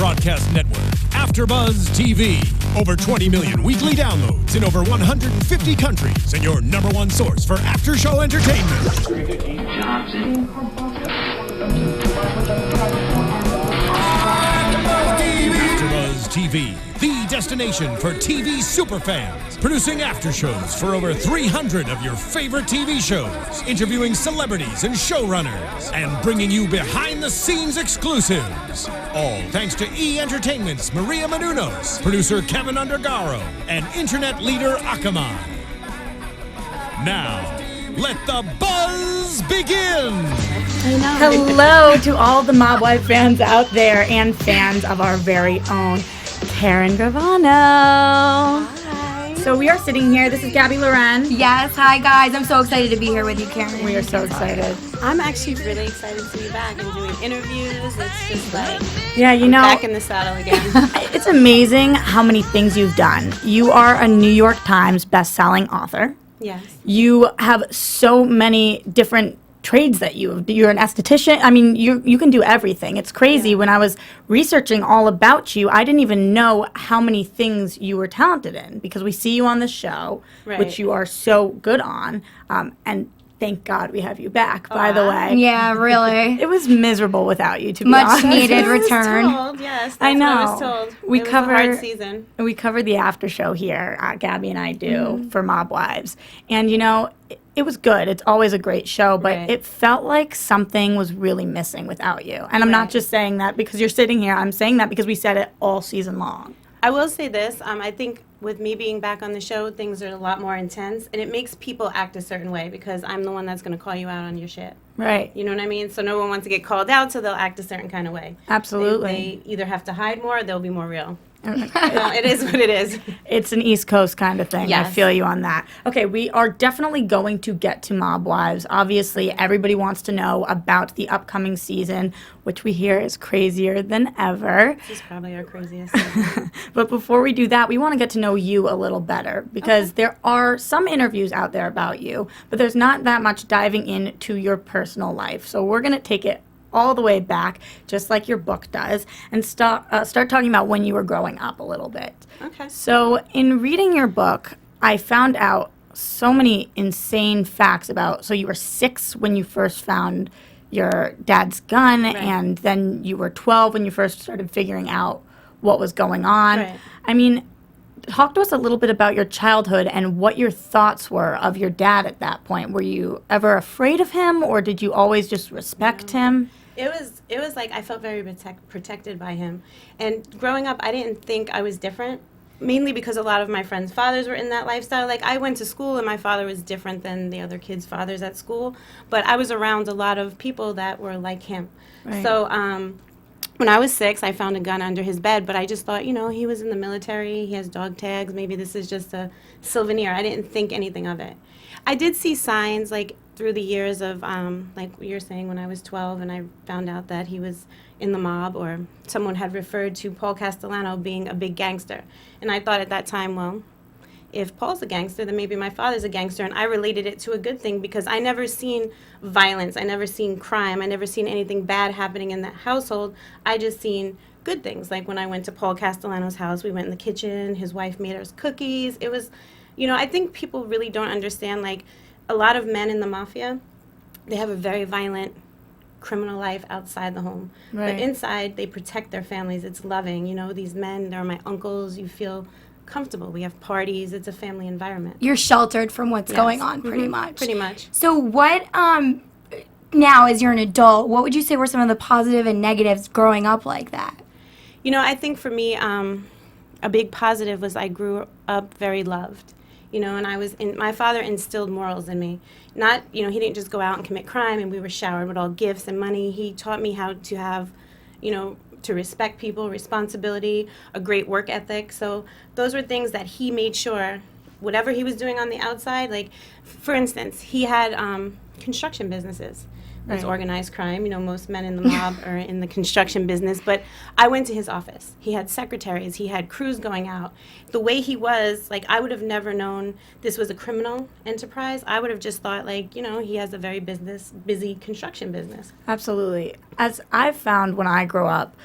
broadcast network, AFTERBUZZ TV. Over 20 million weekly downloads in over 150 countries, and your number one source for after-show entertainment. AFTERBUZZ TV, the destination for TV superfans. Producing aftershows for over 300 of your favorite TV shows. Interviewing celebrities and showrunners. And bringing you behind-the-scenes exclusives. All thanks to E! Entertainment's Maria Menounos, producer Kevin Undergaro, and internet leader Akamai. Now, let the buzz begin! Hello to all the Mob Wife fans out there and fans of our very own Karen Gravano. Hi. So we are sitting here. This is Gabby Loren. Yes, hi guys. I'm so excited to be here with you, Karen. We are so excited. I'm actually really excited to be back and doing interviews. It's just like, Yeah, you know, back in the saddle again. it's amazing how many things you've done. You are a New York Times best-selling author. Yes. You have so many different trades that you're an esthetician. I mean, you can do everything. It's crazy. Yeah. When I was researching all about you, I didn't even know how many things you were talented in, because we see you on the show, Right. which you are so good on. And thank God we have you back, by the way. Yeah, really. It was miserable without you, to be Much honest. needed I was return. told, yes, that's I know. what I was told. We it was cover- a hard season. We cover the after show here, Gabby and I do, Mm-hmm. for Mob Wives. And, you know, it was good. It's always a great show, but Right. it felt like something was really missing without you. And I'm not Right. just saying that because you're sitting here. I'm saying that because we said it all season long. I will say this. I think with me being back on the show, things are a lot more intense, and it makes people act a certain way because I'm the one that's going to call you out on your shit. Right. You know what I mean? So no one wants to get called out, so they'll act a certain kind of way. Absolutely. They either have to hide more or they'll be more real. It is what it is. It's an East Coast kind of thing. I Yes. feel you on that. Okay, we are definitely going to get to Mob Wives. Obviously, everybody wants to know about the upcoming season, which we hear is crazier than ever. This is probably our craziest season. But before we do that, we want to get to know you a little better, because there are some interviews out there about you, but there's not that much diving into your personal life. So we're going to take it all the way back, just like your book does, and start talking about when you were growing up a little bit. Okay. So in reading your book, I found out so many insane facts about, so you were 6 when you first found your dad's gun, Right. and then you were 12 when you first started figuring out what was going on. Right. I mean, talk to us a little bit about your childhood and what your thoughts were of your dad at that point. Were you ever afraid of him, or did you always just respect him? It was like I felt very protected by him. And growing up, I didn't think I was different, mainly because a lot of my friends' fathers were in that lifestyle. Like, I went to school and my father was different than the other kids' fathers at school, but I was around a lot of people that were like him. Right. So when I was 6, I found a gun under his bed, but I just thought, you know, he was in the military, he has dog tags, maybe this is just a souvenir. I didn't think anything of it. I did see signs, like, through the years of, like you're saying, when I was 12 and I found out that he was in the mob, or someone had referred to Paul Castellano being a big gangster. And I thought at that time, well, if Paul's a gangster, then maybe my father's a gangster. And I related it to a good thing because I never seen violence. I never seen crime. I never seen anything bad happening in that household. I just seen good things. Like when I went to Paul Castellano's house, we went in the kitchen. His wife made us cookies. It was, you know, I think people really don't understand, like, a lot of men in the mafia, they have a very violent criminal life outside the home. Right. But inside, they protect their families. It's loving. You know, these men, they're my uncles. You feel comfortable. We have parties. It's a family environment. You're sheltered from what's Yes. going on, pretty much. Pretty much. So what, now as you're an adult, what would you say were some of the positive and negatives growing up like that? You know, I think for me, a big positive was I grew up very loved. You know, and my father instilled morals in me. Not, you know, he didn't just go out and commit crime and we were showered with all gifts and money. He taught me how to have, you know, to respect people, responsibility, a great work ethic. So those were things that he made sure, whatever he was doing on the outside, like, for instance, he had construction businesses. It's organized crime. You know, most men in the mob are in the construction business. But I went to his office. He had secretaries. He had crews going out. The way he was, like, I would have never known this was a criminal enterprise. I would have just thought, like, you know, he has a very busy construction business. Absolutely. As I've found when I grow up,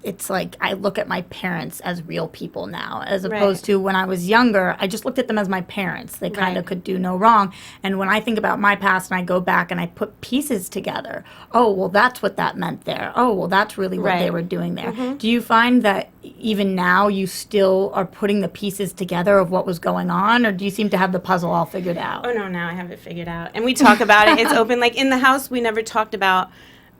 it's like I look at my parents as real people now, as opposed to when I was younger, I just looked at them as my parents. They kind of could do no wrong. And when I think about my past and I go back and I put pieces together, oh, well, that's what that meant there. Oh, well, that's really what they were doing there. Do you find that even now you still are putting the pieces together of what was going on, or do you seem to have the puzzle all figured out? Oh, no, now I have it figured out. And we talk about it. It's open. Like, in the house, we never talked about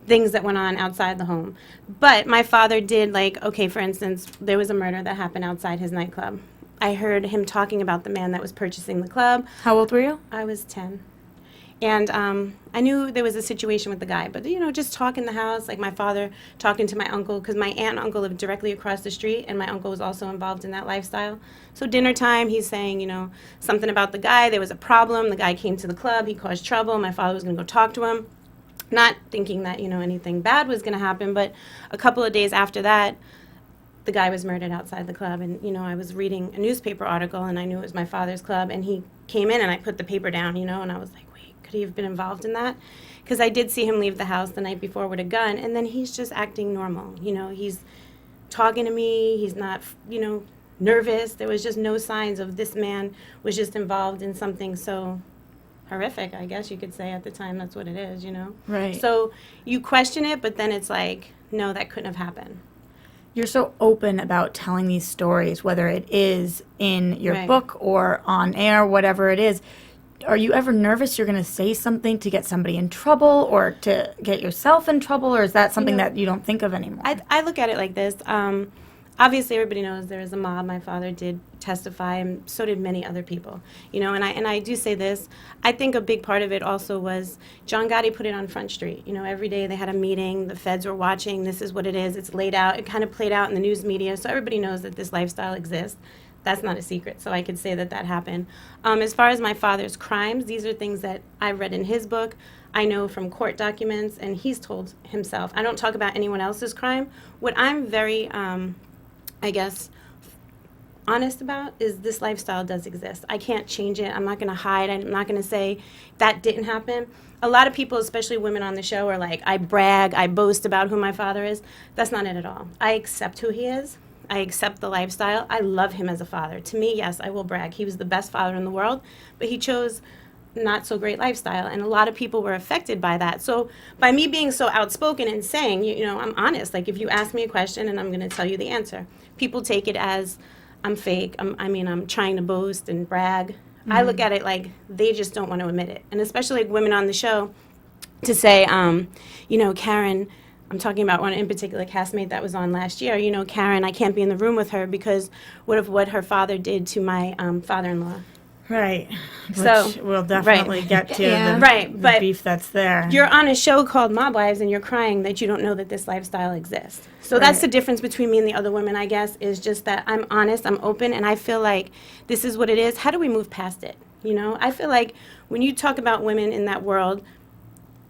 things that went on outside the home. But my father did, like, okay, for instance, there was a murder that happened outside his nightclub. I heard him talking about the man that was purchasing the club. How old were you? I was 10. And I knew there was a situation with the guy. But, you know, just talk in the house, like my father talking to my uncle, because my aunt and uncle lived directly across the street, and my uncle was also involved in that lifestyle. So dinner time, he's saying, you know, something about the guy. There was a problem. The guy came to the club. He caused trouble. My father was going to go talk to him. Not thinking that, you know, anything bad was going to happen, but a couple of days after that, the guy was murdered outside the club. And, you know, I was reading a newspaper article, and I knew it was my father's club, and he came in, and I put the paper down, you know, and I was like, wait, could he have been involved in that? Because I did see him leave the house the night before with a gun, and then he's just acting normal. You know, he's talking to me. He's not, you know, nervous. There was just no signs of this man was just involved in something so horrific, I guess you could say at the time. That's what it is, you know? Right. So you question it, but then it's like, no, that couldn't have happened. You're so open about telling these stories, whether it is in your book or on air, whatever it is. Are you ever nervous you're going to say something to get somebody in trouble or to get yourself in trouble, or is that something that you don't think of anymore? I look at it like this. Obviously, everybody knows there is a mob. My father did testify, and so did many other people. You know, and I do say this. I think a big part of it also was John Gotti put it on Front Street. You know, every day they had a meeting. The feds were watching. This is what it is. It's laid out. It kind of played out in the news media, so everybody knows that this lifestyle exists. That's not a secret, so I could say that that happened. As far as my father's crimes, these are things that I read in his book. I know from court documents, and he's told himself. I don't talk about anyone else's crime. What I'm very I guess, honest about is this lifestyle does exist. I can't change it. I'm not going to hide. I'm not going to say that didn't happen. A lot of people, especially women on the show, are like, I brag, I boast about who my father is. That's not it at all. I accept who he is. I accept the lifestyle. I love him as a father. To me, yes, I will brag. He was the best father in the world, but he chose not so great lifestyle, and a lot of people were affected by that. So by me being so outspoken and saying, you know, I'm honest. Like, if you ask me a question and I'm going to tell you the answer, people take it as I'm fake. I'm trying to boast and brag. I look at it like they just don't want to admit it, and especially like women on the show to say, you know, Karen, I'm talking about one in particular castmate that was on last year. You know, Karen, I can't be in the room with her because what her father did to my father-in-law. Right. So which we'll definitely get to the but beef that's there. You're on a show called Mob Wives, and you're crying that you don't know that this lifestyle exists. So that's the difference between me and the other women, I guess, is just that I'm honest, I'm open, and I feel like this is what it is. How do we move past it? You know, I feel like when you talk about women in that world,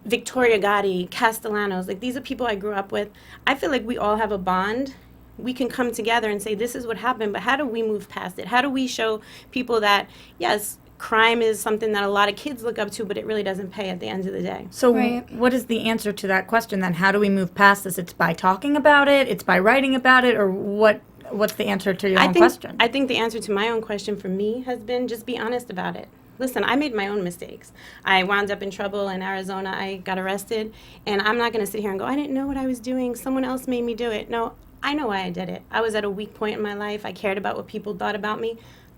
Victoria Gotti, Castellanos, like these are people I grew up with. I feel like we all have a bond. We can come together and say, this is what happened, but how do we move past it? How do we show people that, yes, crime is something that a lot of kids look up to, but it really doesn't pay at the end of the day? So what is the answer to that question then? How do we move past this? It's by talking about it? It's by writing about it? Or what's the answer to your own question? I think the answer to my own question for me has been just be honest about it. Listen, I made my own mistakes. I wound up in trouble in Arizona. I got arrested. And I'm not going to sit here and go, I didn't know what I was doing. Someone else made me do it. No, I know why I did it. I was at a weak point in my life. I cared about what people thought about me.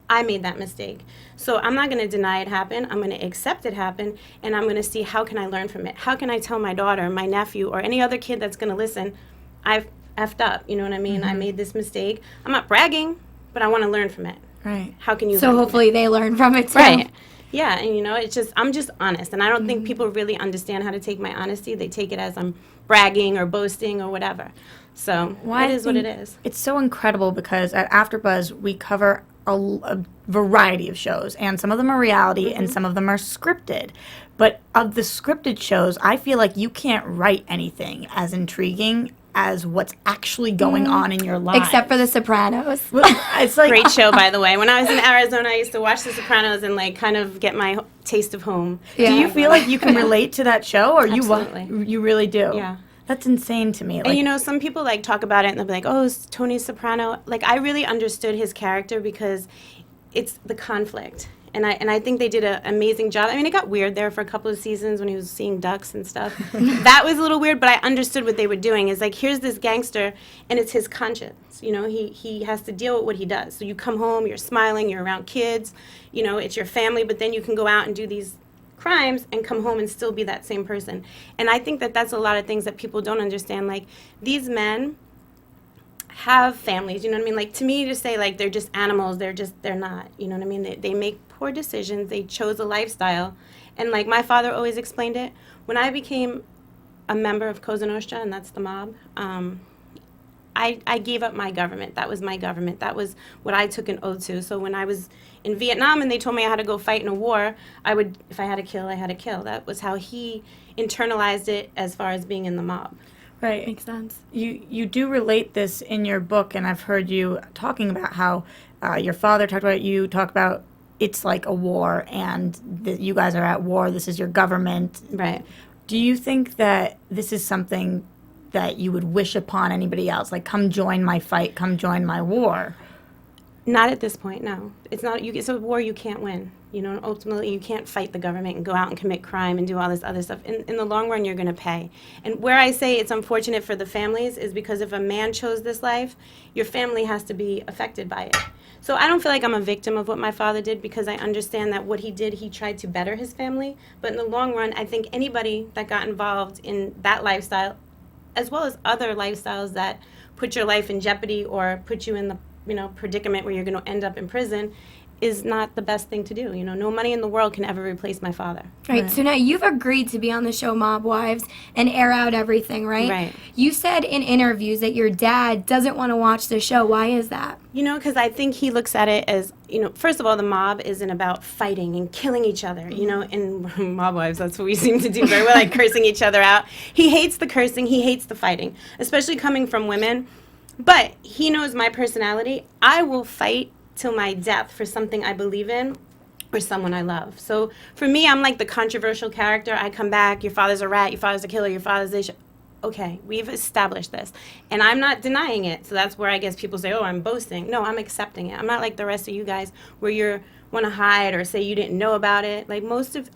I made that mistake. So I'm not going to deny it happened. I'm going to accept it happened, and I'm going to see how can I learn from it. How can I tell my daughter, my nephew, or any other kid that's going to listen, I've effed up. You know what I mean? I made this mistake. I'm not bragging, but I want to learn from it. Right. How can you So learn hopefully they learn from it too. Right. Yeah, and you know, it's just, I'm just honest, and I don't think people really understand how to take my honesty. They take it as I'm bragging or boasting or whatever. So it is what it is. It's so incredible because at AfterBuzz we cover a variety of shows, and some of them are reality and some of them are scripted. But of the scripted shows, I feel like you can't write anything as intriguing as what's actually going on in your life. Except for The Sopranos. It's like Great show, by the way. When I was in Arizona, I used to watch The Sopranos and like kind of get my taste of home. Yeah. Do you feel like you can relate to that show, or Absolutely. you really do? Yeah. That's insane to me. Like, And you know, some people like talk about it and they'll be like, "Oh, it's Tony Soprano." Like I really understood his character because it's the conflict. And I think they did an amazing job. I mean, it got weird there for a couple of seasons when he was seeing ducks and stuff. That was a little weird, but I understood what they were doing. It's like, here's this gangster, and it's his conscience. You know, he has to deal with what he does. So you come home, you're smiling, you're around kids, you know, it's your family, but then you can go out and do these crimes and come home and still be that same person. And I think that that's a lot of things that people don't understand. Like, these men have families, you know what I mean? Like, to me, to say, like, they're just animals, they're not, you know what I mean? They make poor decisions, they chose a lifestyle. And, like, my father always explained it. When I became a member of Cosa Nostra, and that's the mob, I gave up my government. That was my government. That was what I took an oath to. So when I was in Vietnam and they told me I had to go fight in a war, I would, if I had to kill, I had to kill. That was how he internalized it as far as being in the mob. right. Makes sense. You do relate this in your book, and I've heard you talking about how your father talked about it, you talk about it's like a war, and you guys are at war. This is your government. Right. Do you think that this is something that you would wish upon anybody else? Like, come join my fight, come join my war. Not at this point, no. It's not. It's a war you can't win. You know, ultimately, you can't fight the government and go out and commit crime and do all this other stuff. In the long run, you're going to pay. And where I say it's unfortunate for the families is because if a man chose this life, your family has to be affected by it. So I don't feel like I'm a victim of what my father did because I understand that what he did, he tried to better his family. But in the long run, I think anybody that got involved in that lifestyle, as well as other lifestyles that put your life in jeopardy or put you in the predicament where you're going to end up in prison, is not the best thing to do. You know, no money in the world can ever replace my father. Right. So now you've agreed to be on the show Mob Wives and air out everything, right? Right. You said in interviews that your dad doesn't want to watch the show. Why is that? You know, because I think he looks at it as, first of all, the mob isn't about fighting and killing each other. You know, in Mob Wives, that's what we seem to do. We're like cursing each other out. He hates the cursing. He hates the fighting, especially coming from women. But he knows my personality. I will fight till my death for something I believe in or someone I love. So for me, I'm like the controversial character. I come back, your father's a rat, your father's a killer, your father's this. Okay, we've established this. And I'm not denying it. So that's where I guess people say, oh, I'm boasting. No, I'm accepting it. I'm not like the rest of you guys where you want to hide or say you didn't know about it. Like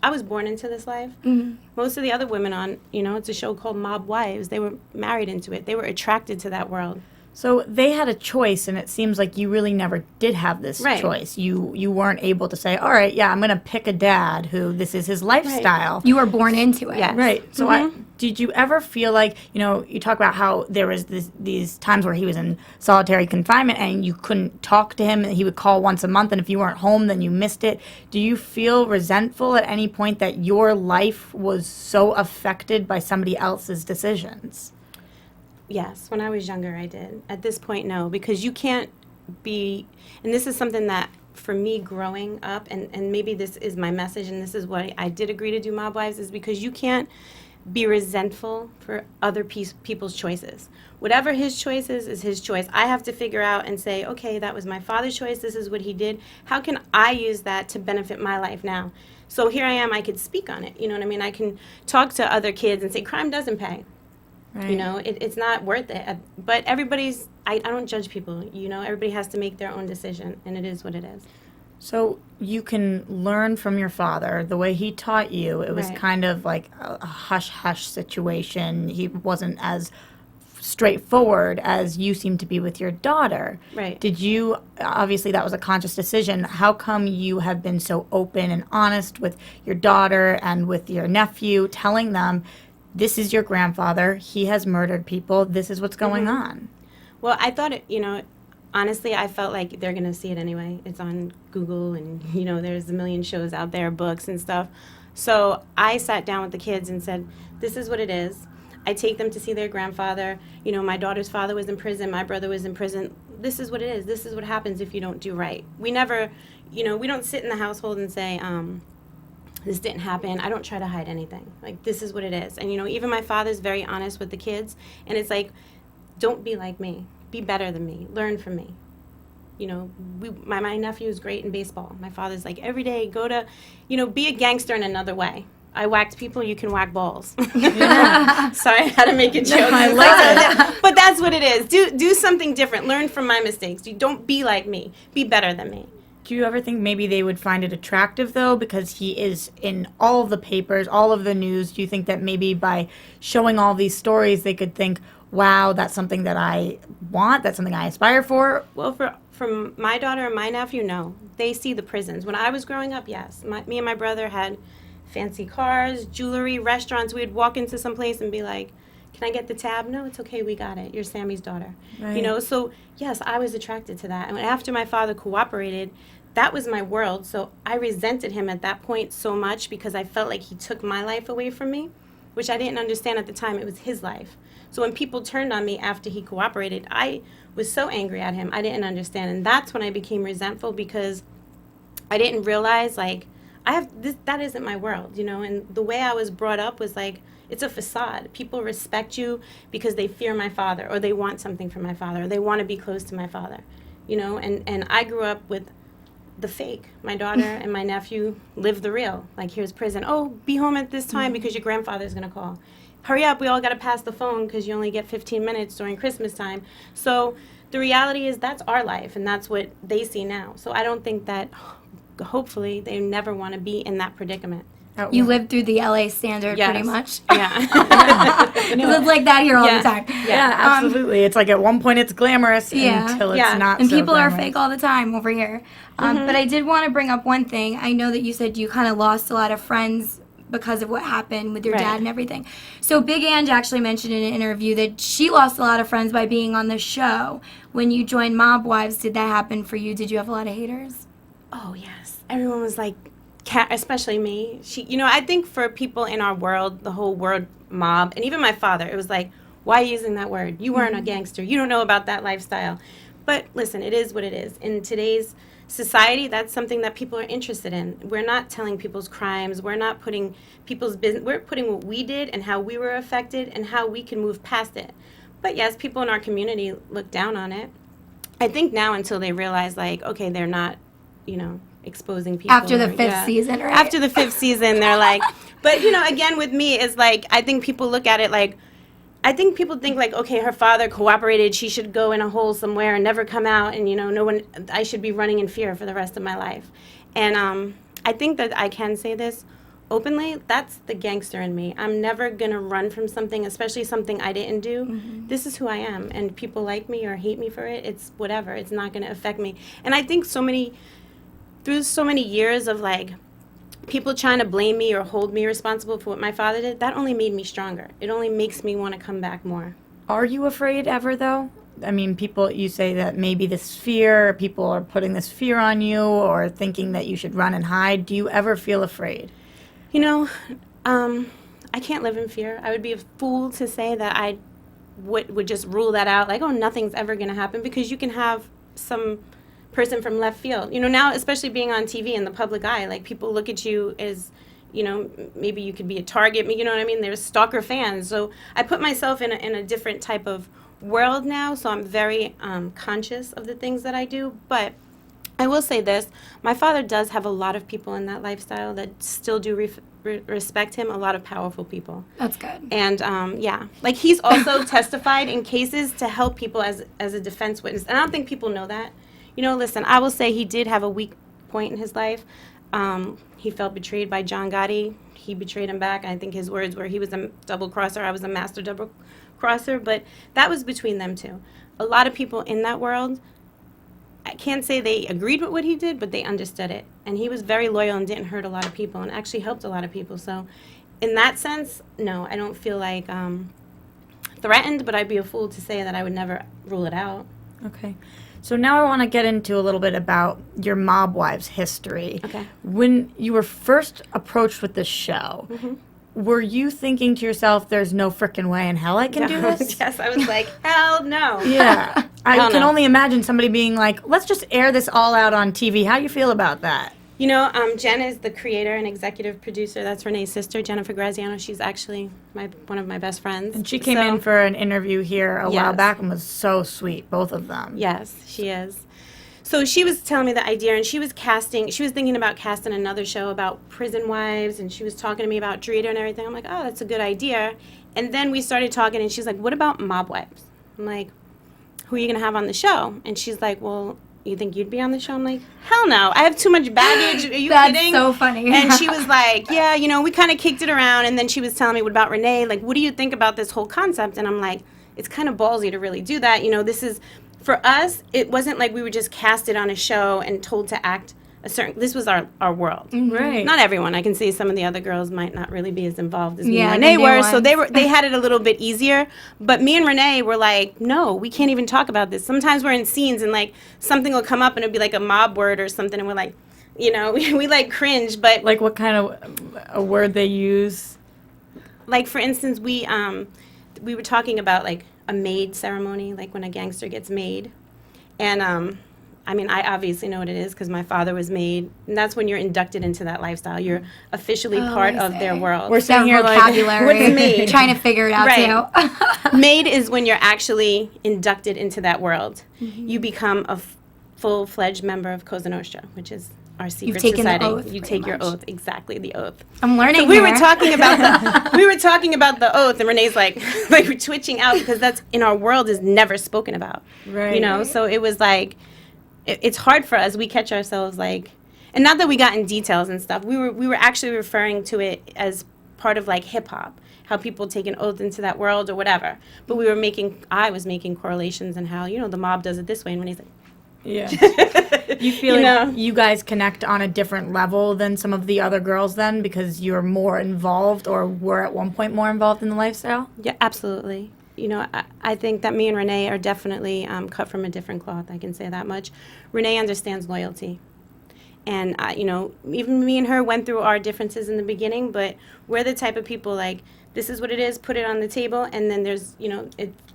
I was born into this life. Mm-hmm. Most of the other women on, it's a show called Mob Wives. They were married into it. They were attracted to that world. So they had a choice, and it seems like you really never did have this choice. You weren't able to say, all right, yeah, I'm going to pick a dad who this is his lifestyle. You were born into it. Yes. Right. So did you ever feel like, you talk about how there was these times where he was in solitary confinement and you couldn't talk to him, and he would call once a month, and if you weren't home, then you missed it. Do you feel resentful at any point that your life was so affected by somebody else's decisions? Yes, when I was younger, I did. At this point, no, because you can't be, and this is something that for me growing up, and maybe this is my message, and this is what I did agree to do Mob Wives, is because you can't be resentful for other people's choices. Whatever his choice is his choice. I have to figure out and say, okay, that was my father's choice, this is what he did. How can I use that to benefit my life now? So here I am, I could speak on it, you know what I mean? I can talk to other kids and say, crime doesn't pay. Right. It's not worth it. But everybody's, I don't judge people, everybody has to make their own decision, and it is what it is. So you can learn from your father the way he taught you. It was kind of like a hush-hush situation. He wasn't as straightforward as you seem to be with your daughter. Right. Did you, obviously that was a conscious decision, how come you have been so open and honest with your daughter and with your nephew, telling them, this is your grandfather, he has murdered people, this is what's going on? Well, I thought honestly, I felt like they're going to see it anyway. It's on Google, and, there's a million shows out there, books and stuff. So I sat down with the kids and said, this is what it is. I take them to see their grandfather. You know, my daughter's father was in prison. My brother was in prison. This is what it is. This is what happens if you don't do right. We never, you know, we don't sit in the household and say, this didn't happen. I don't try to hide anything. Like, this is what it is. And, you know, even my father's very honest with the kids. And it's like, don't be like me. Be better than me. Learn from me. You know, my nephew is great in baseball. My father's like, every day, go to, you know, be a gangster in another way. I whacked people, you can whack balls. Sorry, I had to make a joke. I like that. But that's what it is. Do something different. Learn from my mistakes. You don't be like me. Be better than me. Do you ever think maybe they would find it attractive, though, because he is in all of the papers, all of the news? Do you think that maybe by showing all these stories, they could think, wow, that's something that I want, that's something I aspire for? Well, from my daughter and my nephew, no. They see the prisons. When I was growing up, yes. Me and my brother had fancy cars, jewelry, restaurants. We'd walk into some place and be like, can I get the tab? No, it's okay, we got it. You're Sammy's daughter. Right. You know, so yes, I was attracted to that. And after my father cooperated, that was my world. So I resented him at that point so much because I felt like he took my life away from me, which I didn't understand at the time. It was his life. So when people turned on me after he cooperated, I was so angry at him. I didn't understand. And that's when I became resentful because I didn't realize, like, that isn't my world, you know. And the way I was brought up was like, it's a facade. People respect you because they fear my father, or they want something from my father, or they want to be close to my father, you know. And I grew up with the fake. My daughter and my nephew live the real. Like, here's prison. Oh, be home at this time because your grandfather's going to call. Hurry up, we all got to pass the phone because you only get 15 minutes during Christmas time. So the reality is that's our life, and that's what they see now. So I don't think that, hopefully, they never want to be in that predicament. You lived through the LA standard pretty much. Yeah. You live like that here all the time. Yeah, absolutely. It's like at one point it's glamorous until it's not and so people glamorous. are fake all the time over here. But I did want to bring up one thing. I know that you said you kind of lost a lot of friends because of what happened with your dad and everything. So Big Ange actually mentioned in an interview that she lost a lot of friends by being on the show. When you joined Mob Wives, did that happen for you? Did you have a lot of haters? Oh, yes. Everyone was like, especially me. You know, I think for people in our world, the whole word mob, and even my father, it was like, why are you using that word? You weren't a gangster. You don't know about that lifestyle. But listen, it is what it is. In today's society, that's something that people are interested in. We're not telling people's crimes. We're not putting people's business. We're putting what we did and how we were affected and how we can move past it. But yes, people in our community look down on it. I think now until they realize, like, okay, they're not, you know, exposing people. After the fifth season, right? After the fifth season, they're like, but, you know, again, with me, it's like, I think people look at it like, I think people think like, okay, her father cooperated, she should go in a hole somewhere and never come out, and, you know, I should be running in fear for the rest of my life. And I think that I can say this openly, that's the gangster in me. I'm never going to run from something, especially something I didn't do. Mm-hmm. This is who I am, and people like me or hate me for it, it's whatever. It's not going to affect me. And I think through so many years of, like, people trying to blame me or hold me responsible for what my father did, that only made me stronger. It only makes me want to come back more. Are you afraid ever, though? I mean, you say that maybe this fear, people are putting this fear on you or thinking that you should run and hide. Do you ever feel afraid? You know, I can't live in fear. I would be a fool to say that I would just rule that out, like, oh, nothing's ever going to happen, because you can have some person from left field. You know, now, especially being on TV in the public eye, like, people look at you as, you know, maybe you could be a target, you know what I mean? There's stalker fans. So I put myself in a different type of world now, so I'm very conscious of the things that I do. But I will say this, my father does have a lot of people in that lifestyle that still do respect him, a lot of powerful people. That's good. And yeah, like, he's also testified in cases to help people as a defense witness. And I don't think people know that. You know, listen, I will say he did have a weak point in his life. He felt betrayed by John Gotti. He betrayed him back. I think his words were, he was a double crosser, I was a master double crosser. But that was between them two. A lot of people in that world, I can't say they agreed with what he did, but they understood it. And he was very loyal and didn't hurt a lot of people and actually helped a lot of people. So in that sense, no, I don't feel like threatened, but I'd be a fool to say that I would never rule it out. Okay. So now I want to get into a little bit about your Mob Wives history. Okay. When you were first approached with the show, were you thinking to yourself, there's no frickin' way in hell I can do this? Yes, I was like, hell no. Yeah. I Hell can no. only imagine somebody being like, let's just air this all out on TV. How you feel about that? You know, Jen is the creator and executive producer. That's Renee's sister, Jennifer Graziano. She's actually one of my best friends. And she came in for an interview here a while Yes. back and was so sweet, both of them. Yes, she is. So she was telling me the idea, and she was thinking about casting another show about prison wives, and she was talking to me about Drita and everything. I'm like, oh, that's a good idea. And then we started talking, and she's like, what about mob wives? I'm like, who are you going to have on the show? And she's like, well, you think you'd be on the show? I'm like, hell no. I have too much baggage. Are you kidding? That's so funny. And she was like, yeah, you know, we kind of kicked it around. And then she was telling me, what about Renee? Like, what do you think about this whole concept? And I'm like, it's kind of ballsy to really do that. You know, this is, for us, it wasn't like we were just casted on a show and told to act a certain, this was our world. Right. Not everyone. I can see some of the other girls might not really be as involved as me Yeah, and the Renee new were, so ones. they had it a little bit easier. But me and Renee were like, no, we can't even talk about this. Sometimes we're in scenes and like something will come up and it'll be like a mob word or something, and we're like, you know, we like cringe. But Like what kind of a word they use? like for instance, we were talking about like a maid ceremony, like when a gangster gets made, and I mean, I obviously know what it is because my father was made, and that's when you're inducted into that lifestyle. You're officially part I of their see. world. We're That sitting here like, vocabulary. what's maid? Trying to figure it out Right. too. Maid is when you're actually inducted into that world. You become a full-fledged member of Cosa Nostra, which is our secret taken the society. oath, You pretty take your much. oath, exactly the oath. I'm learning. So we were here. talking about the oath, and Renee's like we're twitching out because that's in our world is never spoken about. Right. You know, so it was like it's hard for us. We catch ourselves like, and not that we got in details and stuff. We were actually referring to it as part of like hip hop, how people take an oath into that world or whatever. But I was making correlations and how, you know, the mob does it this way, and Renee's like, Yeah. You feel You like know? you guys connect on a different level than some of the other girls then because you're more involved or were at one point more involved in the lifestyle? yeah, absolutely. You know, I think that me and Renee are definitely cut from a different cloth. I can say that much. Renee understands loyalty. And, you know, even me and her went through our differences in the beginning, but we're the type of people like, this is what it is, put it on the table, and then there's, you know,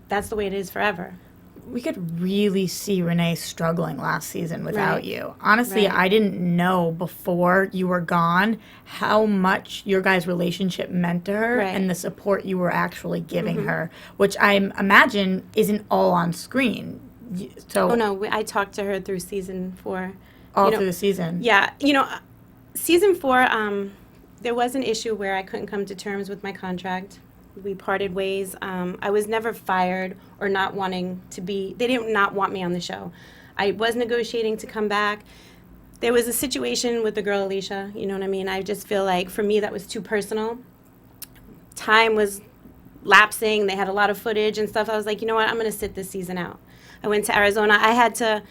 that's the way it is forever. We could really see Renee struggling last season without Right. you. Honestly, Right. I didn't know before you were gone how much your guys' relationship meant to her Right. Mm-hmm. and the support you were actually giving her, which I imagine isn't all on screen. So Oh, no, I talked to her through season 4. all you know, through the season. Yeah, you know, season 4, there was an issue where I couldn't come to terms with my contract. We parted ways. I was never fired or not wanting to be, they didn't not want me on the show. I was negotiating to come back. There was a situation with the girl Alicia, you know what I mean? I just feel like for me that was too personal. Time was lapsing. They had a lot of footage and stuff. I was like, you know what? I'm going to sit this season out. I went to Arizona. I had to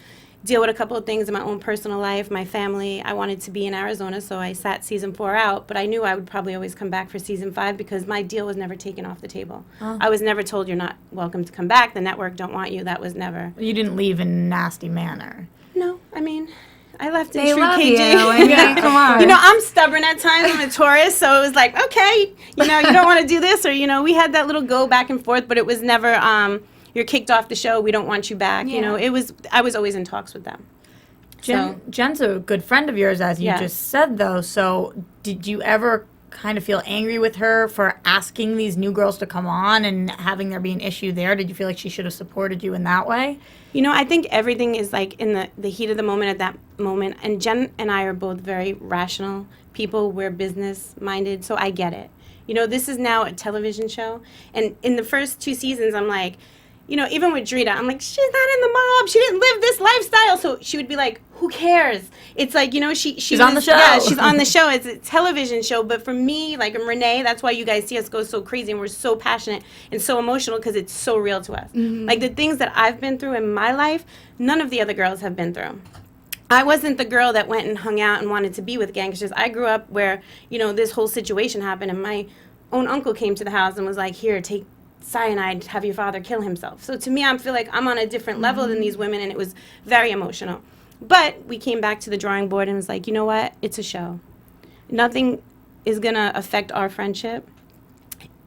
deal with a couple of things in my own personal life, my family. I wanted to be in Arizona, so I sat season 4 out, but I knew I would probably always come back for season 5 because my deal was never taken off the table. I was never told you're not welcome to come back. The network don't want you. That was never. You didn't leave in a nasty manner. No, I mean, I left in They true love KG. you. I mean, come on. You know, I'm stubborn at times. I'm a Taurus, so it was like, okay, you know, you don't want to do this, or, you know, we had that little go back and forth, but it was never, you're kicked off the show, we don't want you back. You know, I was always in talks with them. Jen's a good friend of yours, as you Yes. just said, though. So did you ever kind of feel angry with her for asking these new girls to come on and having there be an issue there? Did you feel like she should have supported you in that way? You know, I think everything is like in the heat of the moment at that moment. And Jen and I are both very rational people. We're business minded, so I get it. You know, this is now a television show. And in the first 2 seasons, I'm like, you know, even with Drita, I'm like, she's not in the mob. She didn't live this lifestyle. So she would be like, who cares? It's like, you know, she's on the show. Yeah, she's on the show. It's a television show. But for me, like, I'm Renee, that's why you guys see us go so crazy and we're so passionate and so emotional because it's so real to us. Like, the things that I've been through in my life, none of the other girls have been through. I wasn't the girl that went and hung out and wanted to be with gangsters. I grew up where, you know, this whole situation happened and my own uncle came to the house and was like, here, take cyanide, have your father kill himself. So to me, I feel like I'm on a different level than these women, and it was very emotional. But we came back to the drawing board and was like, you know what? It's a show. Nothing is going to affect our friendship.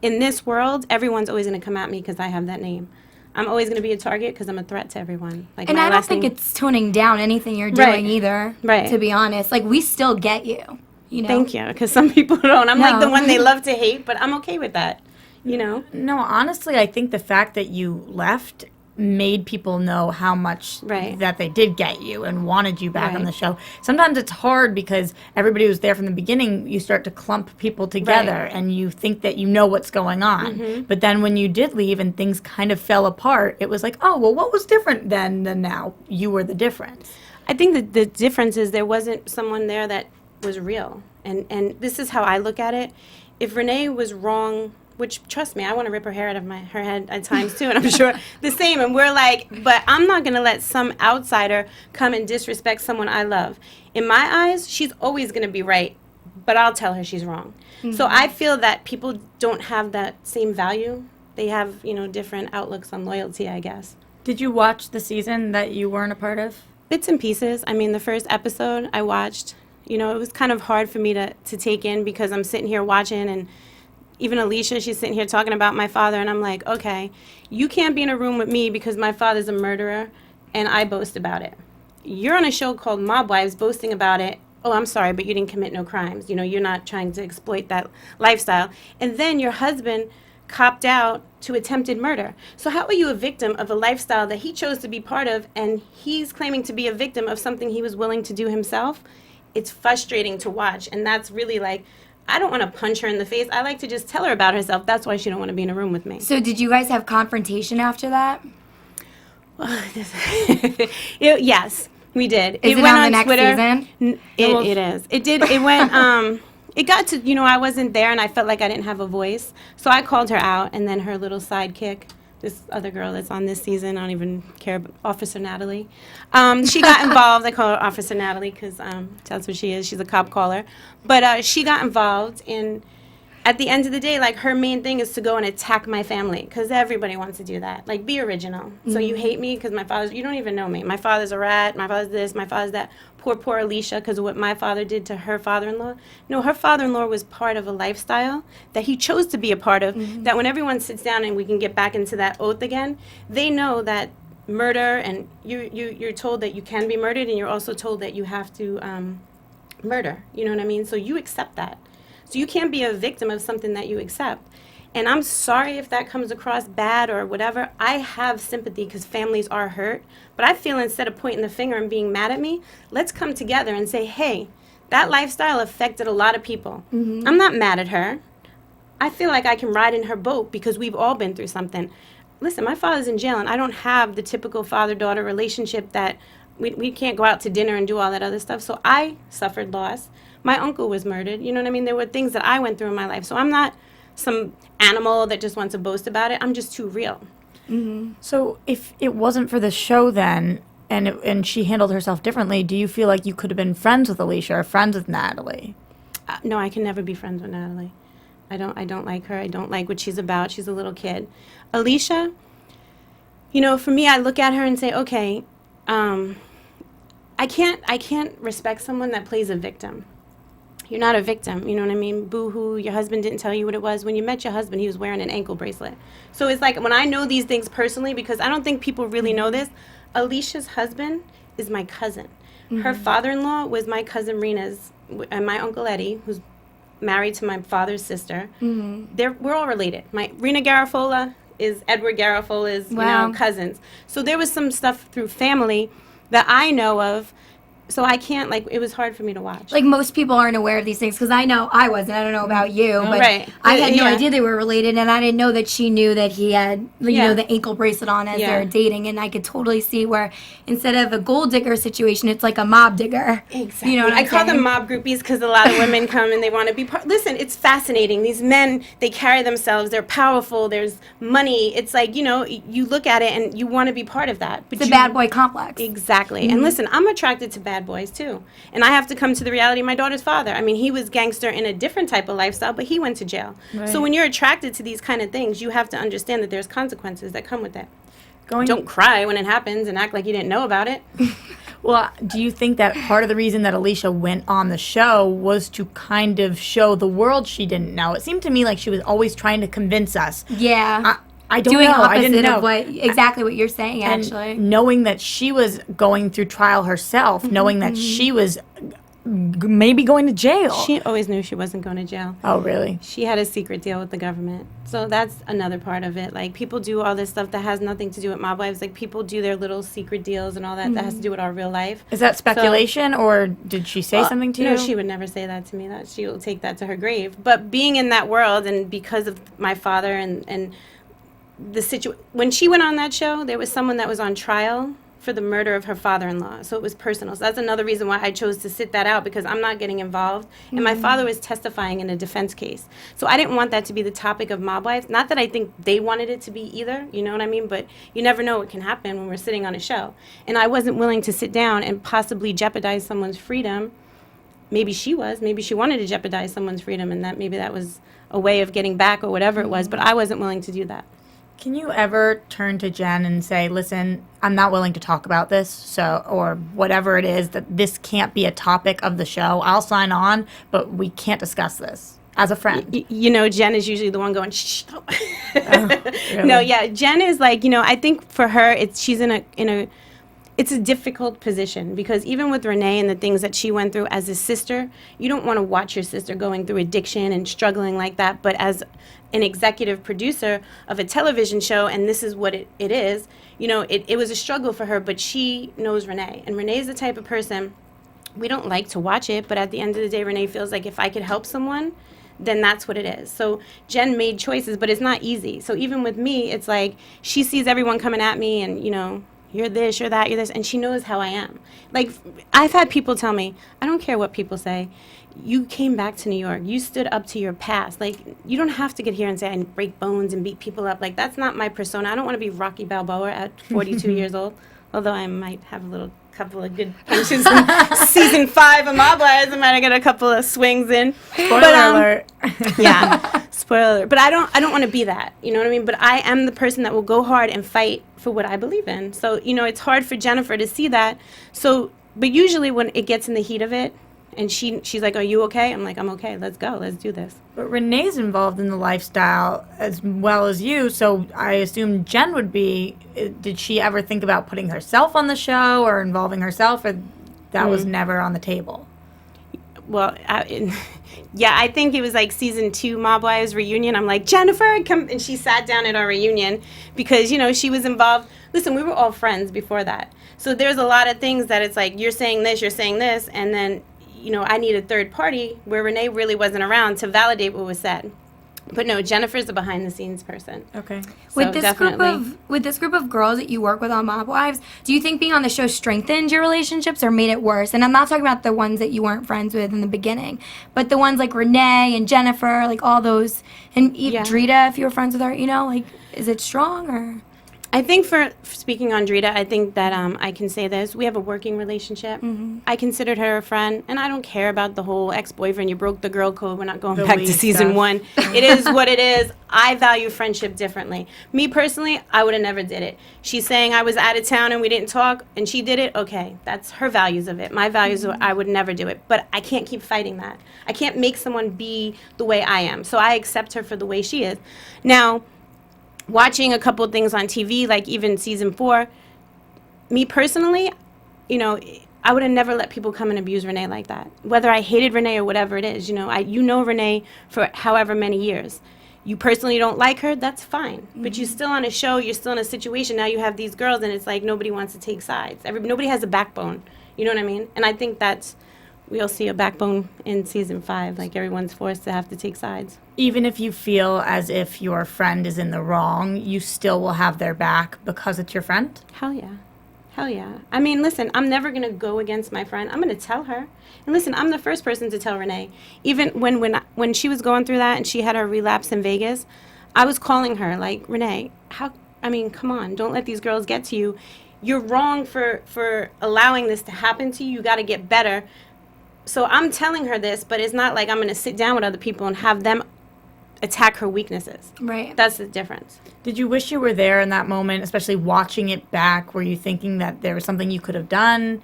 in this world, everyone's always going to come at me because I have that name. I'm always going to be a target because I'm a threat to everyone. Like, and I don't think it's toning down anything you're doing either, to be honest. Like, we still get you, you know? Thank you, because some people don't. I'm like the one they love to hate, but I'm okay with that, you know? No, honestly, I think the fact that you left made people know how much that they did get you and wanted you back on the show. Sometimes it's hard because everybody was there from the beginning. You start to clump people together and you think that you know what's going on. But then when you did leave and things kind of fell apart, it was like, oh, well, what was different then than now? You were the difference. I think that the difference is there wasn't someone there that was real. And this is how I look at it. If Renee was wrong, which, trust me, I want to rip her hair out of her head at times, too, and I'm sure the same. And we're like, but I'm not going to let some outsider come and disrespect someone I love. In my eyes, she's always going to be right, but I'll tell her she's wrong. So I feel that people don't have that same value. They have, you know, different outlooks on loyalty, I guess. Did you watch the season that you weren't a part of? Bits and pieces. I mean, the first episode I watched, you know, it was kind of hard for me to take in because I'm sitting here watching, and even Alicia, she's sitting here talking about my father, and I'm like, okay, you can't be in a room with me because my father's a murderer, and I boast about it. You're on a show called Mob Wives boasting about it. Oh, I'm sorry, but you didn't commit no crimes. You know, you're not trying to exploit that lifestyle. And then your husband copped out to attempted murder. So how are you a victim of a lifestyle that he chose to be part of, and he's claiming to be a victim of something he was willing to do himself? It's frustrating to watch, and that's really like, I don't want to punch her in the face. I like to just tell her about herself. That's why she don't want to be in a room with me. So did you guys have confrontation after that? Yes, we did. It went on the next season? It is. It did. It went, it got to, you know, I wasn't there and I felt like I didn't have a voice. So I called her out, and then her little sidekick, this other girl that's on this season, I don't even care, Officer Natalie. She got involved. I call her Officer Natalie because that's what she is. She's a cop caller. But she got involved, and at the end of the day, like, her main thing is to go and attack my family because everybody wants to do that. Like, be original. So you hate me because you don't even know me. My father's a rat. My father's this. My father's that. Poor Alicia because of what my father did to her father-in-law. No, her father-in-law was part of a lifestyle that he chose to be a part of, that when everyone sits down and we can get back into that oath again, they know that murder, and you're told that you can be murdered, and you're also told that you have to murder. You know what I mean? So you accept that. So you can't be a victim of something that you accept. And I'm sorry if that comes across bad or whatever. I have sympathy because families are hurt. But I feel instead of pointing the finger and being mad at me, let's come together and say, hey, that lifestyle affected a lot of people. I'm not mad at her. I feel like I can ride in her boat because we've all been through something. Listen, my father's in jail, and I don't have the typical father-daughter relationship that we can't go out to dinner and do all that other stuff. So I suffered loss. My uncle was murdered. You know what I mean? There were things that I went through in my life. So I'm not some animal that just wants to boast about it. I'm just too real. So if it wasn't for the show then, and she handled herself differently, do you feel like you could have been friends with Alicia or friends with Natalie? No, I can never be friends with Natalie. I don't like her. I don't like what she's about. She's a little kid. Alicia, you know, for me, I look at her and say, okay, I can't respect someone that plays a victim. You're not a victim, you know what I mean? Boo-hoo, your husband didn't tell you what it was. When you met your husband, he was wearing an ankle bracelet. So it's like when I know these things personally, because I don't think people really know this, Alicia's husband is my cousin. Her father-in-law was my cousin Rena's, and my Uncle Eddie, who's married to my father's sister. We're all related. My Rena Garafola is Edward Garafola's you know, cousins. So there was some stuff through family that I know of. So I can't, like, it was hard for me to watch. Like, most people aren't aware of these things, because I know I wasn't. I don't know about you, but I had no idea they were related, and I didn't know that she knew that he had, you know, the ankle bracelet on as they were dating, and I could totally see where instead of a gold digger situation, it's like a mob digger. Exactly. You know what I call them mob groupies because a lot of women come and they want to be part. Listen, it's fascinating. These men, they carry themselves. They're powerful. There's money. It's like, you know, you look at it and you want to be part of that. But it's a bad boy complex. Exactly. And listen, I'm attracted to bad boys too, and I have to come to the reality of my daughter's father. I mean, he was gangster in a different type of lifestyle, but he went to jail. So when you're attracted to these kind of things, you have to understand that there's consequences that come with it. Don't cry when it happens and act like you didn't know about it. Well, do you think that part of the reason that Alicia went on the show was to kind of show the world she didn't know? It seemed to me like she was always trying to convince us. Yeah. I don't Doing know. I opposite didn't know. of exactly what you're saying, actually. And knowing that she was going through trial herself, knowing that she was maybe going to jail. She always knew she wasn't going to jail. Oh, really? She had a secret deal with the government. So that's another part of it. Like, people do all this stuff that has nothing to do with mob wives. Like, people do their little secret deals and all that that has to do with our real life. Is that speculation, or did she say something to you? No, she would never say that to me. That she will take that to her grave. But being in that world, and because of my father and the situation, when she went on that show, there was someone that was on trial for the murder of her father-in-law. So it was personal. So that's another reason why I chose to sit that out, because I'm not getting involved. And my father was testifying in a defense case. So I didn't want that to be the topic of mob wives. Not that I think they wanted it to be either, you know what I mean? But you never know what can happen when we're sitting on a show. And I wasn't willing to sit down and possibly jeopardize someone's freedom. Maybe she was. Maybe she wanted to jeopardize someone's freedom, and that maybe that was a way of getting back or whatever it was. But I wasn't willing to do that. Can you ever turn to Jen and say, listen, I'm not willing to talk about this, so, or whatever it is, that this can't be a topic of the show. I'll sign on, but we can't discuss this as a friend. You know, Jen is usually the one going, shh. Oh, really? No, yeah, Jen is like, you know, I think for her, she's in a it's a difficult position, because even with Renee and the things that she went through as a sister, you don't want to watch your sister going through addiction and struggling like that. But as an executive producer of a television show, and this is what it is, you know, it was a struggle for her, but she knows Renee. And Renee is the type of person, we don't like to watch it, but at the end of the day, Renee feels like if I could help someone, then that's what it is. So Jen made choices, but it's not easy. So even with me, it's like she sees everyone coming at me and, you know, you're this, you're that, you're this, and she knows how I am. Like, I've had people tell me, I don't care what people say. You came back to New York. You stood up to your past. Like, you don't have to get here and say I break bones and beat people up. Like, that's not my persona. I don't want to be Rocky Balboa at 42 years old, although I might have a couple of good punches in season 5 of Mob Wives. I might have got a couple of swings in. Spoiler alert. Yeah, spoiler alert. But I don't want to be that. You know what I mean? But I am the person that will go hard and fight for what I believe in. So, you know, it's hard for Jennifer to see that. So, but usually when it gets in the heat of it, and she's like, are you okay? I'm like, I'm okay. Let's go. Let's do this. But Renee's involved in the lifestyle as well as you, so I assume Jen would be. Did she ever think about putting herself on the show or involving herself, or that was never on the table? Well, yeah, I think it was like season 2 Mob Wives reunion. I'm like, Jennifer, come. And she sat down at our reunion because, you know, she was involved. Listen, we were all friends before that. So there's a lot of things that it's like, you're saying this, and then, you know, I need a third party where Renee really wasn't around to validate what was said. But no, Jennifer's a behind-the-scenes person. Okay. So With this group of girls that you work with on Mob Wives, do you think being on the show strengthened your relationships or made it worse? And I'm not talking about the ones that you weren't friends with in the beginning, but the ones like Renee and Jennifer, like all those, and Drita, if you were friends with her, you know, like, is it strong or? I think for speaking on Drita, I think that I can say this. We have a working relationship. Mm-hmm. I considered her a friend, and I don't care about the whole ex-boyfriend. You broke the girl code. We're not going back to season 1. It is what it is. I value friendship differently. Me personally, I would have never did it. She's saying I was out of town and we didn't talk, and she did it. Okay, that's her values of it. My values are I would never do it. But I can't keep fighting that. I can't make someone be the way I am. So I accept her for the way she is. Now, watching a couple things on TV, like even season 4, me personally, you know, I would have never let people come and abuse Renee like that. Whether I hated Renee or whatever it is, you know Renee for however many years. You personally don't like her, that's fine. Mm-hmm. But you're still on a show, you're still in a situation. Now you have these girls, and it's like nobody wants to take sides. Nobody has a backbone. You know what I mean? And I think that's, we'll see a backbone in season 5. Like, everyone's forced to have to take sides. Even if you feel as if your friend is in the wrong, you still will have their back because it's your friend? Hell yeah. Hell yeah. I mean, listen, I'm never going to go against my friend. I'm going to tell her. And listen, I'm the first person to tell Renee. Even when she was going through that and she had her relapse in Vegas, I was calling her like, Renee, come on, don't let these girls get to you. You're wrong for allowing this to happen to you. You got to get better. So I'm telling her this, but it's not like I'm going to sit down with other people and have them attack her weaknesses. Right. That's the difference. Did you wish you were there in that moment, especially watching it back? Were you thinking that there was something you could have done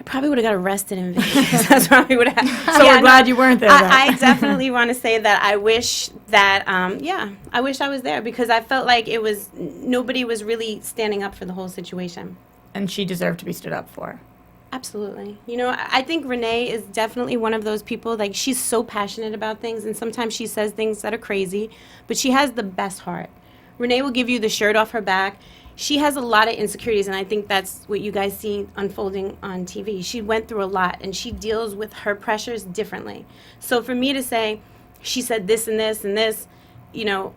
I probably would have got arrested in Vegas. That's probably would have. So we're glad you weren't there. I definitely want to say that I wish that, I wish I was there because I felt like nobody was really standing up for the whole situation. And she deserved to be stood up for. Absolutely. You know, I think Renee is definitely one of those people, like, she's so passionate about things, and sometimes she says things that are crazy, but she has the best heart. Renee will give you the shirt off her back. She has a lot of insecurities, and I think that's what you guys see unfolding on TV. She went through a lot, and she deals with her pressures differently. So for me to say, she said this and this and this, you know,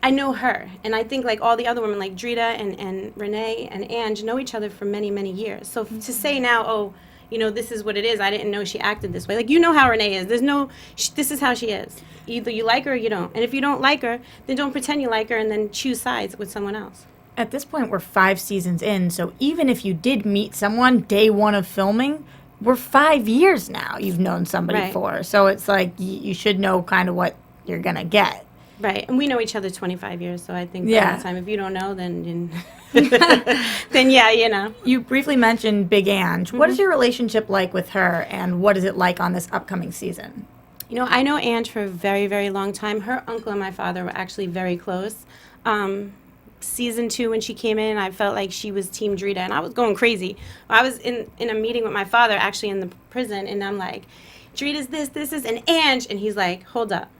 I know her, and I think like all the other women, like Drita and Renee and Ange, know each other for many, many years. So to say now, oh, you know, this is what it is, I didn't know she acted this way. Like, you know how Renee is. This is how she is. Either you like her or you don't. And if you don't like her, then don't pretend you like her and then choose sides with someone else. At this point, we're 5 seasons in, so even if you did meet someone day one of filming, we're 5 years now you've known somebody for. So it's like you should know kind of what you're going to get. Right, and we know each other 25 years, so I think by that time, if you don't know, then then yeah, you know. You briefly mentioned Big Ange. What is your relationship like with her, and what is it like on this upcoming season? You know, I know Ange for a very, very long time. Her uncle and my father were actually very close. Season 2, when she came in, I felt like she was Team Drita, and I was going crazy. I was in a meeting with my father, actually in the prison, and I'm like, Drita's this is, and Ange, and he's like, hold up.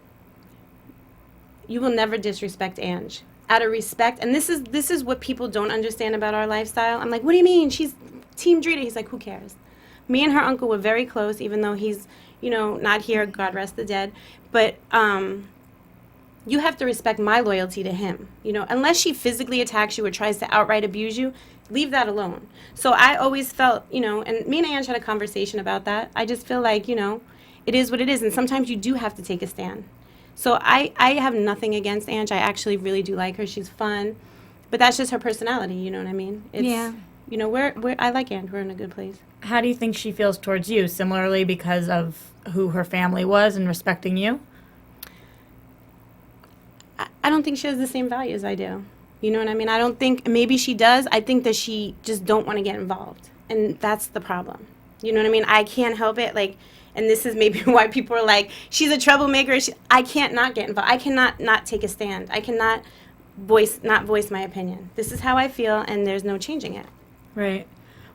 You will never disrespect Ange. Out of respect, and this is what people don't understand about our lifestyle. I'm like, what do you mean? She's Team Drita. He's like, who cares? Me and her uncle were very close, even though he's, you know, not here, God rest the dead. But you have to respect my loyalty to him. You know, unless she physically attacks you or tries to outright abuse you, leave that alone. So I always felt, you know, and me and Ange had a conversation about that. I just feel like, you know, it is what it is, and sometimes you do have to take a stand. So I have nothing against Ange. I actually really do like her. She's fun. But that's just her personality, you know what I mean? It's, you know, I like Ange. We're in a good place. How do you think she feels towards you? Similarly because of who her family was and respecting you? I don't think she has the same values I do. You know what I mean? I don't think, maybe she does. I think that she just don't want to get involved. And that's the problem. You know what I mean? I can't help it. Like, and this is maybe why people are like, she's a troublemaker. I can't not get involved. I cannot not take a stand. I cannot not voice my opinion. This is how I feel, and there's no changing it. Right.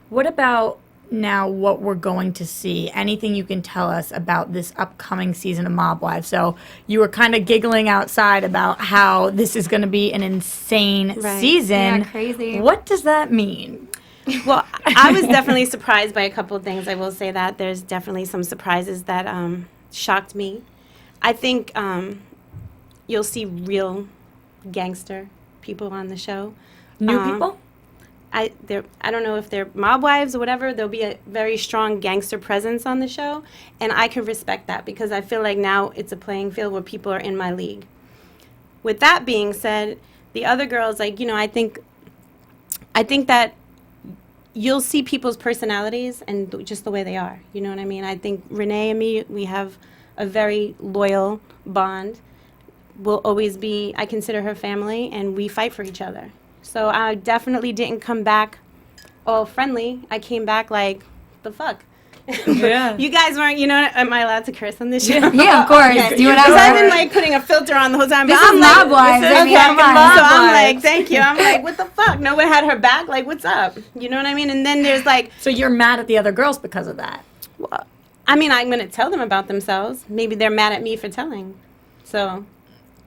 What about now what we're going to see? Anything you can tell us about this upcoming season of Mob Wives? So you were kind of giggling outside about how this is going to be an insane season. Yeah, crazy. What does that mean? Well, I was definitely surprised by a couple of things. I will say that. There's definitely some surprises that shocked me. I think you'll see real gangster people on the show. New people? I don't know if they're mob wives or whatever. There'll be a very strong gangster presence on the show, and I can respect that because I feel like now it's a playing field where people are in my league. With that being said, the other girls, like, you know, I think that you'll see people's personalities and just the way they are. You know what I mean? I think Renee and me, we have a very loyal bond. We'll always be, I consider her family, and we fight for each other. So I definitely didn't come back all friendly. I came back like, the fuck? Yeah. You guys weren't, you know, am I allowed to curse on this show? Yeah, of course. Okay. Do whatever. Because I've been like putting a filter on the whole time. This but is I'm Mob like, Wives. I mean, come on. So Mob I'm Wives. like, thank you. I'm like, what the fuck? No one had her back? Like, what's up? You know what I mean? And then there's like. So you're mad at the other girls because of that? Well, I mean, I'm going to tell them about themselves. Maybe they're mad at me for telling. So.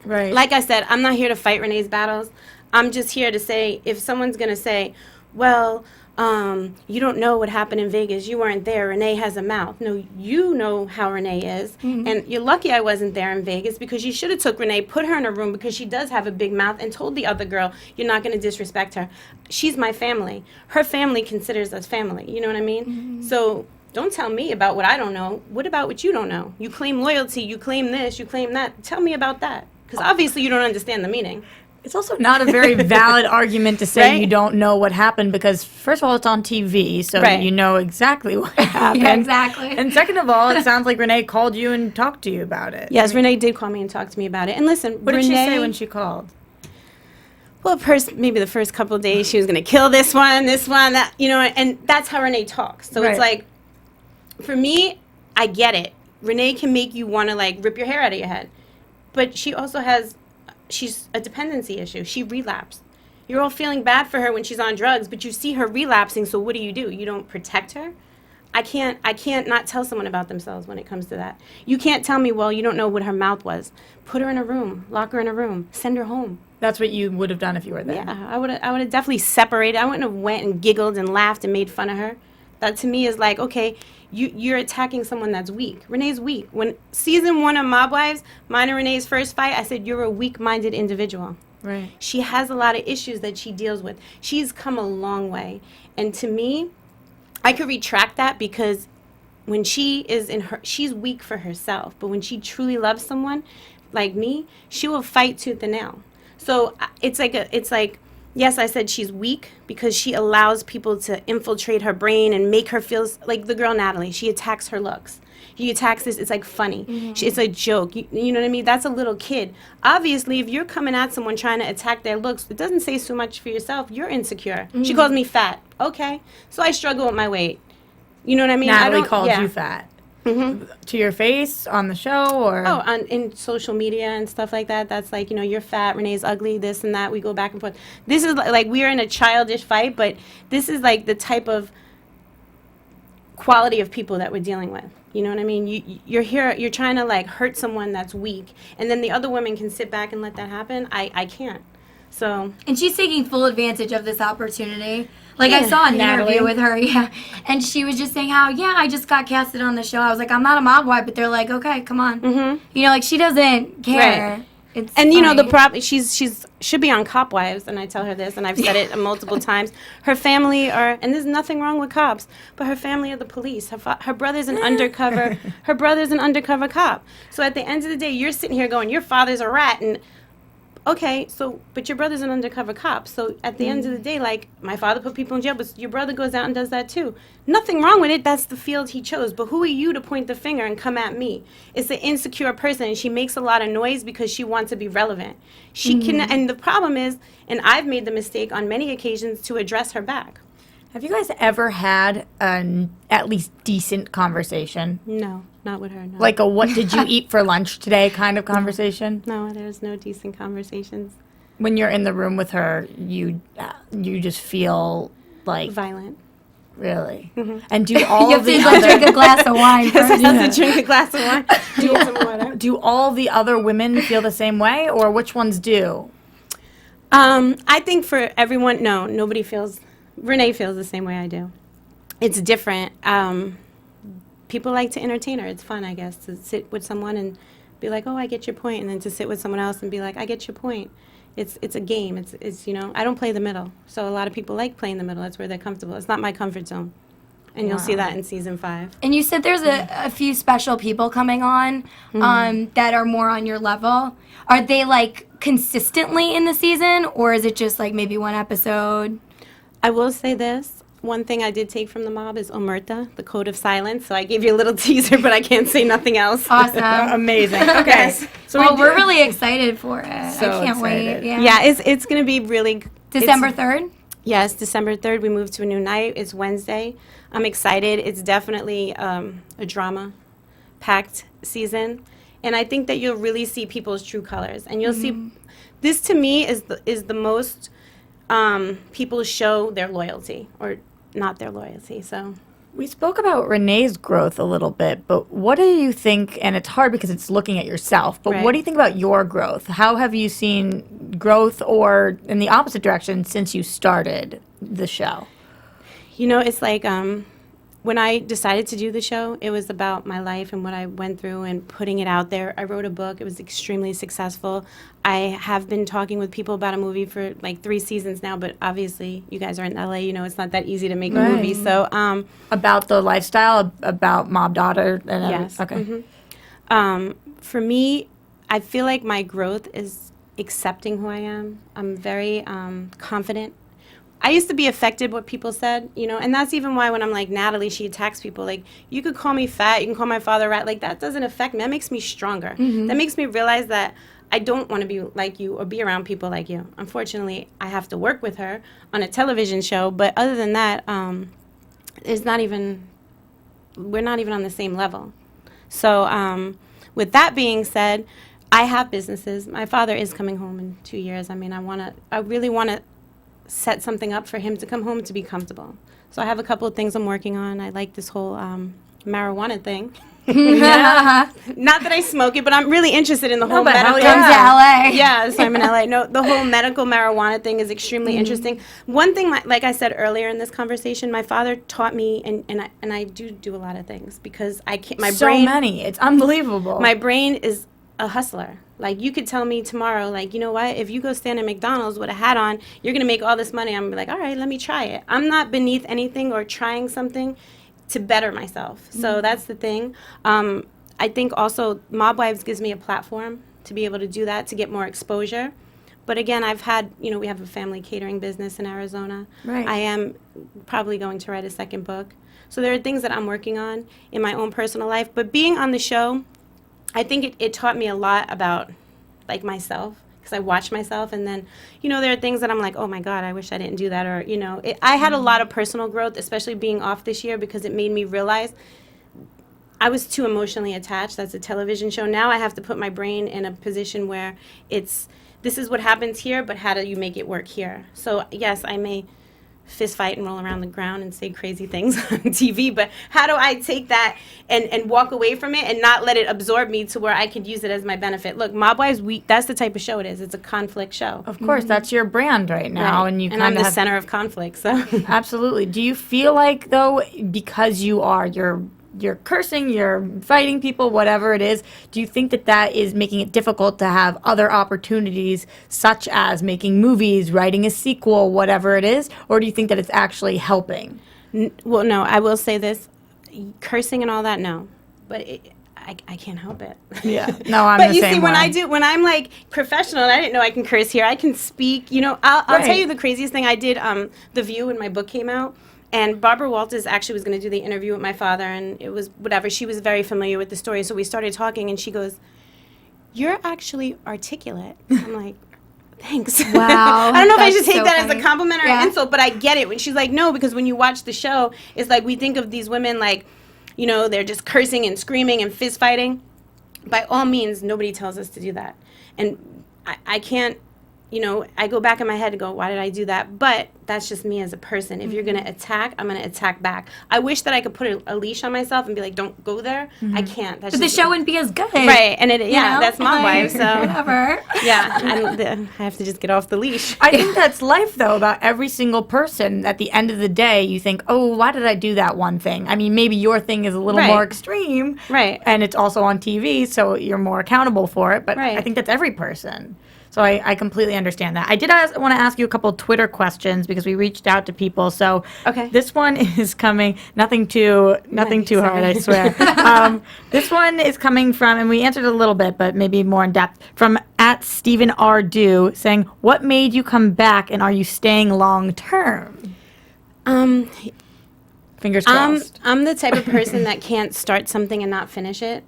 Right. Like I said, I'm not here to fight Renee's battles. I'm just here to say, if someone's going to say, well, you don't know what happened in Vegas. You weren't there. Renee has a mouth. No, you know how Renee is. Mm-hmm. And you're lucky I wasn't there in Vegas because you should have took Renee, put her in a room because she does have a big mouth, and told the other girl, you're not going to disrespect her. She's my family. Her family considers us family. You know what I mean? Mm-hmm. So don't tell me about what I don't know. What about what you don't know? You claim loyalty. You claim this. You claim that. Tell me about that. Because obviously you don't understand the meaning. It's also not a very valid argument to say you don't know what happened because, first of all, it's on TV, so you know exactly what happened. Yeah, exactly. And second of all, it sounds like Renee called you and talked to you about it. Yes, Renee did call me and talk to me about it. And listen, what did she say when she called? well, maybe the first couple of days she was going to kill this one, that, you know, and that's how Renee talks. So it's like, for me, I get it. Renee can make you want to, like, rip your hair out of your head. But she also she's a dependency issue. She relapsed. You're all feeling bad for her when she's on drugs, but you see her relapsing, so what do? You don't protect her? I can't not tell someone about themselves when it comes to that. You can't tell me, well, you don't know what her mouth was. Put her in a room, lock her in a room, send her home. That's what you would have done if you were there. Yeah, I would have definitely separated. I wouldn't have went and giggled and laughed and made fun of her. That to me is like, okay, you're attacking someone that's weak. Renee's weak. When season 1 of Mob Wives, mine and Renee's first fight, I said, you're a weak-minded individual. Right. She has a lot of issues that she deals with. She's come a long way. And to me, I could retract that because when she is she's weak for herself. But when she truly loves someone like me, she will fight tooth and nail. So it's like, yes, I said she's weak because she allows people to infiltrate her brain and make her feel like the girl Natalie. She attacks her looks. She attacks this. It's like funny. Mm-hmm. It's a joke. You know what I mean? That's a little kid. Obviously, if you're coming at someone trying to attack their looks, it doesn't say so much for yourself. You're insecure. Mm-hmm. She calls me fat. Okay. So I struggle with my weight. You know what I mean? Natalie called you fat. Mm-hmm. To your face on the show, or in social media and stuff like that. That's like, you know, you're fat, Renee's ugly, this and that. We go back and forth. This is like we are in a childish fight, but this is like the type of quality of people that we're dealing with. You know what I mean? You're here, you're trying to like hurt someone that's weak, and then the other women can sit back and let that happen. I can't. So. And she's taking full advantage of this opportunity. Like, I saw an interview with her, and she was just saying how, I just got casted on the show. I was like, I'm not a mob wife, but they're like, okay, come on. Mm-hmm. You know, like, she doesn't care. Right. It's and, you know, the problem, she's should be on Cop Wives, and I tell her this, and I've said it multiple times. Her family and there's nothing wrong with cops, but her family are the police. Her brother's an undercover, cop. So at the end of the day, you're sitting here going, your father's a rat, and okay, so, but your brother's an undercover cop. So at the end of the day, like, my father put people in jail, but your brother goes out and does that too. Nothing wrong with it. That's the field he chose. But who are you to point the finger and come at me? It's an insecure person, and she makes a lot of noise because she wants to be relevant. She can, and the problem is, and I've made the mistake on many occasions to address her back. Have you guys ever had an at least decent conversation? No, not with her, no. Like a what did you eat for lunch today kind of conversation? No, there's no decent conversations. When you're in the room with her, you just feel like... violent. Really? Mm-hmm. And do all you of the have to drink a glass of wine first. I have to drink a glass of wine. Drink some water. Do all the other women feel the same way, or which ones do? I think for everyone, no, nobody feels... Renee feels the same way I do. It's different. People like to entertain her. It's fun, I guess, to sit with someone and be like, oh, I get your point, and then to sit with someone else and be like, I get your point. It's a game. It's you know, I don't play the middle. So a lot of people like playing the middle. That's where they're comfortable. It's not my comfort zone. And you'll see that in season 5. And you said there's a few special people coming on that are more on your level. Are they, like, consistently in the season, or is it just, like, maybe one episode? I will say this. One thing I did take from the mob is Omerta, the code of silence. So I gave you a little teaser, but I can't say nothing else. Awesome. Amazing. Okay. So we're really excited for it. So I can't excited. wait. Yeah, it's going to be really... December 3rd? Yes, December 3rd. We moved to a new night. It's Wednesday. I'm excited. It's definitely a drama-packed season. And I think that you'll really see people's true colors. And you'll see... This, to me, is the most... people show their loyalty or not their loyalty. So we spoke about Renee's growth a little bit, but what do you think, and it's hard because it's looking at yourself, but what do you think about your growth? How have you seen growth, or in the opposite direction, since you started the show? You know, it's like when I decided to do the show, it was about my life and what I went through and putting it out there. I wrote a book. It was extremely successful. I have been talking with people about a movie for like 3 seasons now, but obviously you guys are in LA, you know, it's not that easy to make a movie. So about the lifestyle, about Mob Daughter and yes. Okay. For me, I feel like my growth is accepting who I am. I'm very confident. I used to be affected what people said, you know, and that's even why when I'm like, Natalie, she attacks people. Like, you could call me fat, you can call my father rat. Like, that doesn't affect me. That makes me stronger. That makes me realize that I don't want to be like you or be around people like you. Unfortunately, I have to work with her on a television show, but other than that, we're not even on the same level. So with that being said, I have businesses. My father is coming home in 2 years. I mean, I really want to set something up for him to come home to be comfortable. So I have a couple of things I'm working on. I like this whole marijuana thing. Not that I smoke it, but I'm really interested in the whole medical. Come to LA. Yeah, so I'm in LA. No, the whole medical marijuana thing is extremely interesting. One thing, like I said earlier in this conversation, my father taught me, and I do a lot of things because I can't. My So brain, many. It's unbelievable. my brain is a hustler. Like, you could tell me tomorrow, like, you know what, if you go stand at McDonald's with a hat on, you're going to make all this money. I'm going to be like, all right, let me try it. I'm not beneath anything or trying something to better myself. So that's the thing. I think also Mob Wives gives me a platform to be able to do that, to get more exposure. But again, I've had, we have a family catering business in Arizona. Right. I am probably going to write a second book. So there are things that I'm working on in my own personal life. But being on the show, I think it taught me a lot about, like, myself, because I watch myself, and then, there are things that I'm like, oh, my God, I wish I didn't do that, or, I had a lot of personal growth, especially being off this year, because it made me realize I was too emotionally attached. That's a television show. Now I have to put my brain in a position where this is what happens here, but how do you make it work here? So, yes, I may fist fight and roll around the ground and say crazy things on TV, but how do I take that and walk away from it and not let it absorb me to where I could use it as my benefit? Look, Mob Wives, that's the type of show it is. It's a conflict show. Of course, that's your brand right now, Right. and you I'm kind the of center of conflict, so. Absolutely. Do you feel like, though, because you're cursing, you're fighting people, whatever it is, do you think that is making it difficult to have other opportunities, such as making movies, writing a sequel, whatever it is? Or do you think that it's actually helping? Well, no, I will say this. Cursing and all that, no. But I can't help it. Yeah. No, I'm but the you same see, way. when I'm like professional, and I didn't know I can curse here, I can speak. I'll Right. tell you the craziest thing. I did The View when my book came out. And Barbara Walters actually was going to do the interview with my father, and it was whatever. She was very familiar with the story, so we started talking, and she goes, "You're actually articulate." I'm like, "Thanks." Wow. I don't know if I That's should take so that as funny. a compliment or Yeah. an insult, but I get it. When she's like, "No," because when you watch the show, it's like we think of these women like, they're just cursing and screaming and fist fighting. By all means, nobody tells us to do that, and I can't. I go back in my head and go, why did I do that? But that's just me as a person. If you're going to attack, I'm going to attack back. I wish that I could put a leash on myself and be like, don't go there. I can't. That's But the just show wouldn't be as good. Right. And you know? that's my wife. So, Whatever. yeah, I have to just get off the leash. I think that's life, though, about every single person. At the end of the day, you think, oh, why did I do that one thing? I mean, maybe your thing is a little Right. more extreme. Right. And it's also on TV, so you're more accountable for it. But Right. I think that's every person. So I completely understand that. I did want to ask you a couple of Twitter questions because we reached out to people. So Okay. this one is coming, nothing too hard, I swear. This one is coming from, and we answered a little bit, but maybe more in depth, from @Stephen R. Dew, saying, what made you come back, and are you staying long term? Fingers crossed. I'm the type of person that can't start something and not finish it.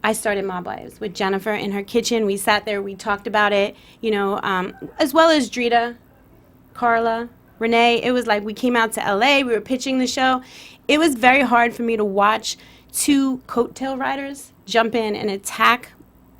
I started Mob Wives with Jennifer in her kitchen. We sat there, we talked about it, as well as Drita, Carla, Renee. It was like we came out to LA, we were pitching the show. It was very hard for me to watch two coattail riders jump in and attack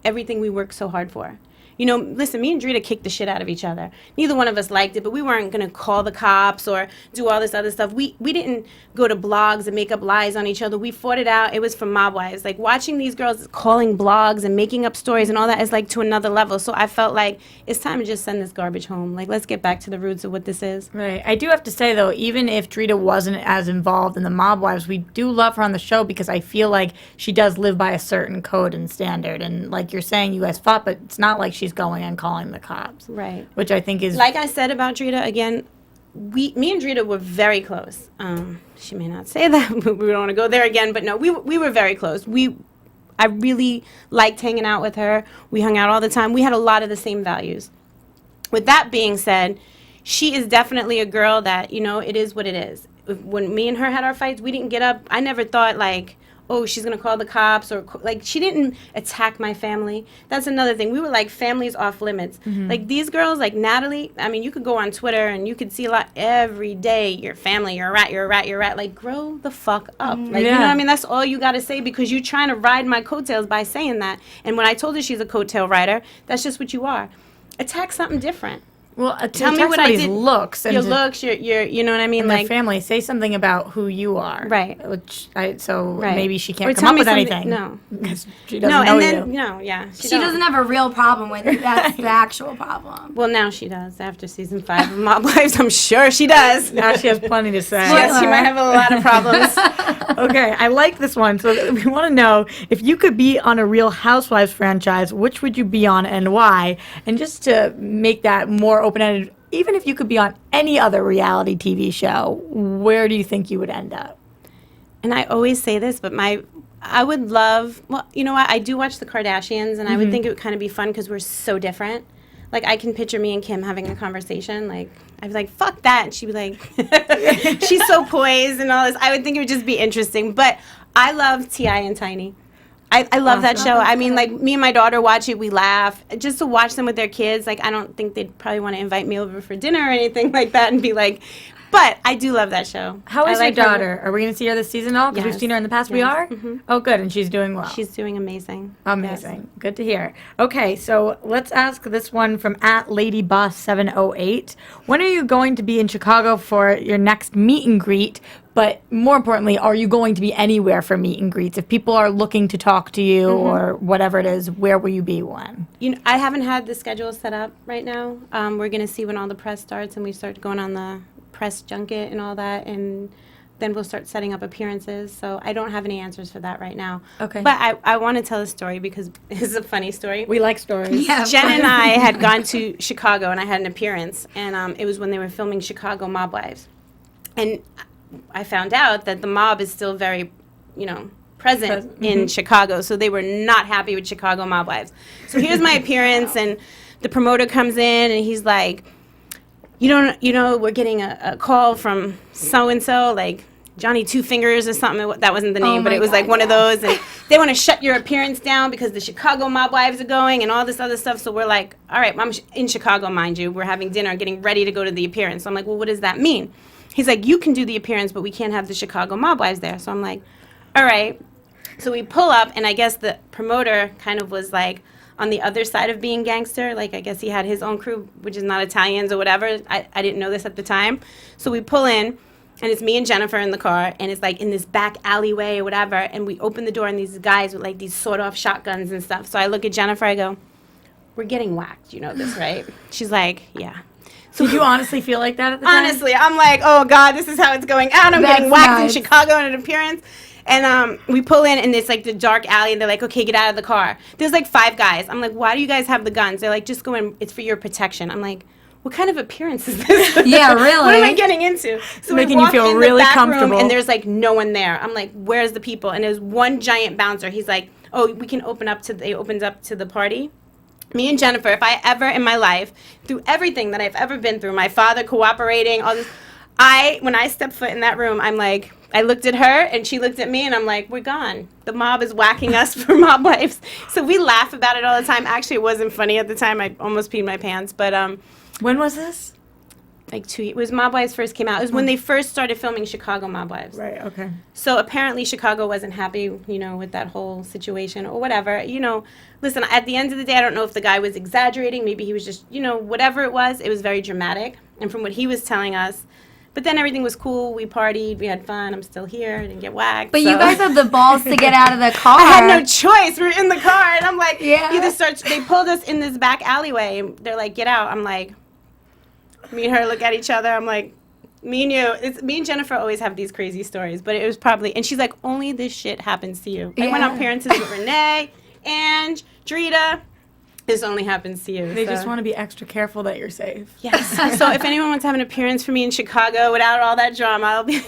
everything we worked so hard for. Listen, me and Drita kicked the shit out of each other. Neither one of us liked it, but we weren't going to call the cops or do all this other stuff. We didn't go to blogs and make up lies on each other. We fought it out. It was from Mob Wives. Like, watching these girls calling blogs and making up stories and all that is, like, to another level. So I felt like it's time to just send this garbage home. Like, let's get back to the roots of what this is. Right. I do have to say, though, even if Drita wasn't as involved in the Mob Wives, we do love her on the show because I feel like she does live by a certain code and standard. And like you're saying, you guys fought, but it's not like she's going and calling the cops. Right. Which I think is... Like I said about Drita, again, me and Drita were very close. She may not say that, but we don't want to go there again. But no, we were very close. I really liked hanging out with her. We hung out all the time. We had a lot of the same values. With that being said, she is definitely a girl that, it is what it is. When me and her had our fights, we didn't get up. I never thought, like, oh, she's going to call the cops, or like she didn't attack my family. That's another thing. We were like families off limits. Like these girls, like Natalie, I mean, you could go on Twitter and you could see a lot every day, your family, you're a rat, you're a rat, you're a rat. Like, grow the fuck up. Like, you know what I mean? That's all you got to say, because you're trying to ride my coattails by saying that. And when I told her she's a coattail rider, that's just what you are. Attack something different. Well, tell me what I did. Looks and your looks, your, you know what I mean? And like their family. Say something about who you are. Right. Which maybe she can't or come up with something, anything. No. Because she doesn't know you. No, yeah. She doesn't have a real problem with it. That's the actual problem. Well, now she does. After season 5 of Mob Wives, I'm sure she does. Now she has plenty to say. Yes, she might have a lot of problems. Okay, I like this one. So we want to know, if you could be on a Real Housewives franchise, which would you be on and why? And just to make that more open-ended, even if you could be on any other reality TV show, where do you think you would end up? And I always say this, but I would love, well, you know what? I do watch the Kardashians, and I would think it would kind of be fun because we're so different. Like, I can picture me and Kim having a conversation. Like, I'd be like, fuck that. And she'd be like, she's so poised and all this. I would think it would just be interesting. But I love T.I. and Tiny. I love that show. I mean, like, me and my daughter watch it. We laugh. Just to watch them with their kids, like, I don't think they'd probably want to invite me over for dinner or anything like that and be like, but I do love that show. How is your daughter? Are we going to see her this season at all? Because we've seen her in the past. Yes. We are? Oh, good. And she's doing well. She's doing amazing. Amazing. Yes. Good to hear. Okay, so let's ask this one from @LadyBoss708. When are you going to be in Chicago for your next meet and greet? But more importantly, are you going to be anywhere for meet and greets? If people are looking to talk to you or whatever it is, where will you be when? You know, I haven't had the schedule set up right now. We're going to see when all the press starts and we start going on the press junket and all that, and then we'll start setting up appearances. So I don't have any answers for that right now. Okay. But I want to tell a story because it's a funny story. We like stories. Yeah, Jen and I had gone to Chicago, and I had an appearance, and it was when they were filming Chicago Mob Wives. And I found out that the mob is still very, present in Chicago. So they were not happy with Chicago Mob Wives. So here's my appearance, and the promoter comes in, and he's like, we're getting a call from so-and-so, like Johnny Two Fingers or something. That wasn't the name, but it was like one of those. And they want to shut your appearance down because the Chicago Mob Wives are going and all this other stuff. So we're like, all right, I'm in Chicago, mind you. We're having dinner, getting ready to go to the appearance. So I'm like, well, what does that mean? He's like, you can do the appearance, but we can't have the Chicago Mob Wives there. So I'm like, all right. So we pull up, and I guess the promoter kind of was like on the other side of being gangster. Like, I guess he had his own crew, which is not Italians or whatever. I didn't know this at the time. So we pull in, and it's me and Jennifer in the car, and it's like in this back alleyway or whatever, and we open the door, and these guys with like these sawed-off shotguns and stuff. So I look at Jennifer, I go, we're getting whacked. You know this, right? She's like, yeah. So did you honestly feel like that at the time? Honestly, I'm like, oh, God, this is how it's going out. I'm getting whacked in Chicago in an appearance. And we pull in, and it's like the dark alley, and they're like, okay, get out of the car. There's like 5 guys. I'm like, why do you guys have the guns? They're like, just go in. It's for your protection. I'm like, what kind of appearance is this? Yeah, really. What am I getting into? So making you feel really comfortable. Room, and there's like no one there. I'm like, where's the people? And there's one giant bouncer. He's like, oh, we can open up to. He opens up to the party. Me and Jennifer, if I ever in my life, through everything that I've ever been through, my father cooperating, all this, when I stepped foot in that room, I'm like, I looked at her, and she looked at me, and I'm like, we're gone. The mob is whacking us for Mob Wives. So we laugh about it all the time. Actually, it wasn't funny at the time. I almost peed my pants. But when was this? Like 2 years. It was Mob Wives first came out. It was when they first started filming Chicago Mob Wives. Right, okay. So apparently Chicago wasn't happy, with that whole situation or whatever. Listen, at the end of the day, I don't know if the guy was exaggerating. Maybe he was just, whatever it was very dramatic. And from what he was telling us, but then everything was cool. We partied. We had fun. I'm still here. I didn't get whacked. But you guys have the balls to get out of the car. I had no choice. We were in the car. And I'm like, yeah. They pulled us in this back alleyway. And they're like, get out. I'm like, me and her look at each other. I'm like, me and Jennifer always have these crazy stories. But it was probably, and she's like, only this shit happens to you. Yeah. I went on appearances with Renee, Ange, Drita. This only happens to you. They just want to be extra careful that you're safe. Yes. So if anyone wants to have an appearance for me in Chicago without all that drama, I'll be...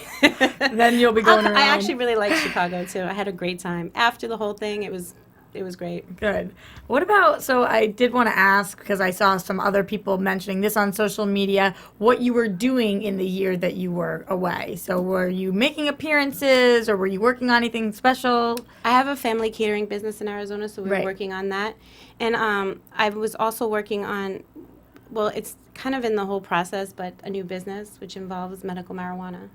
Then you'll be going around. I actually really like Chicago, too. I had a great time. After the whole thing, it was it was great. Good. What about, so I did want to ask, because I saw some other people mentioning this on social media, what you were doing in the year that you were away. So were you making appearances, or were you working on anything special? I have a family catering business in Arizona, so we were working on that. And I was also working on, well, it's kind of in the whole process, but a new business, which involves medical marijuana.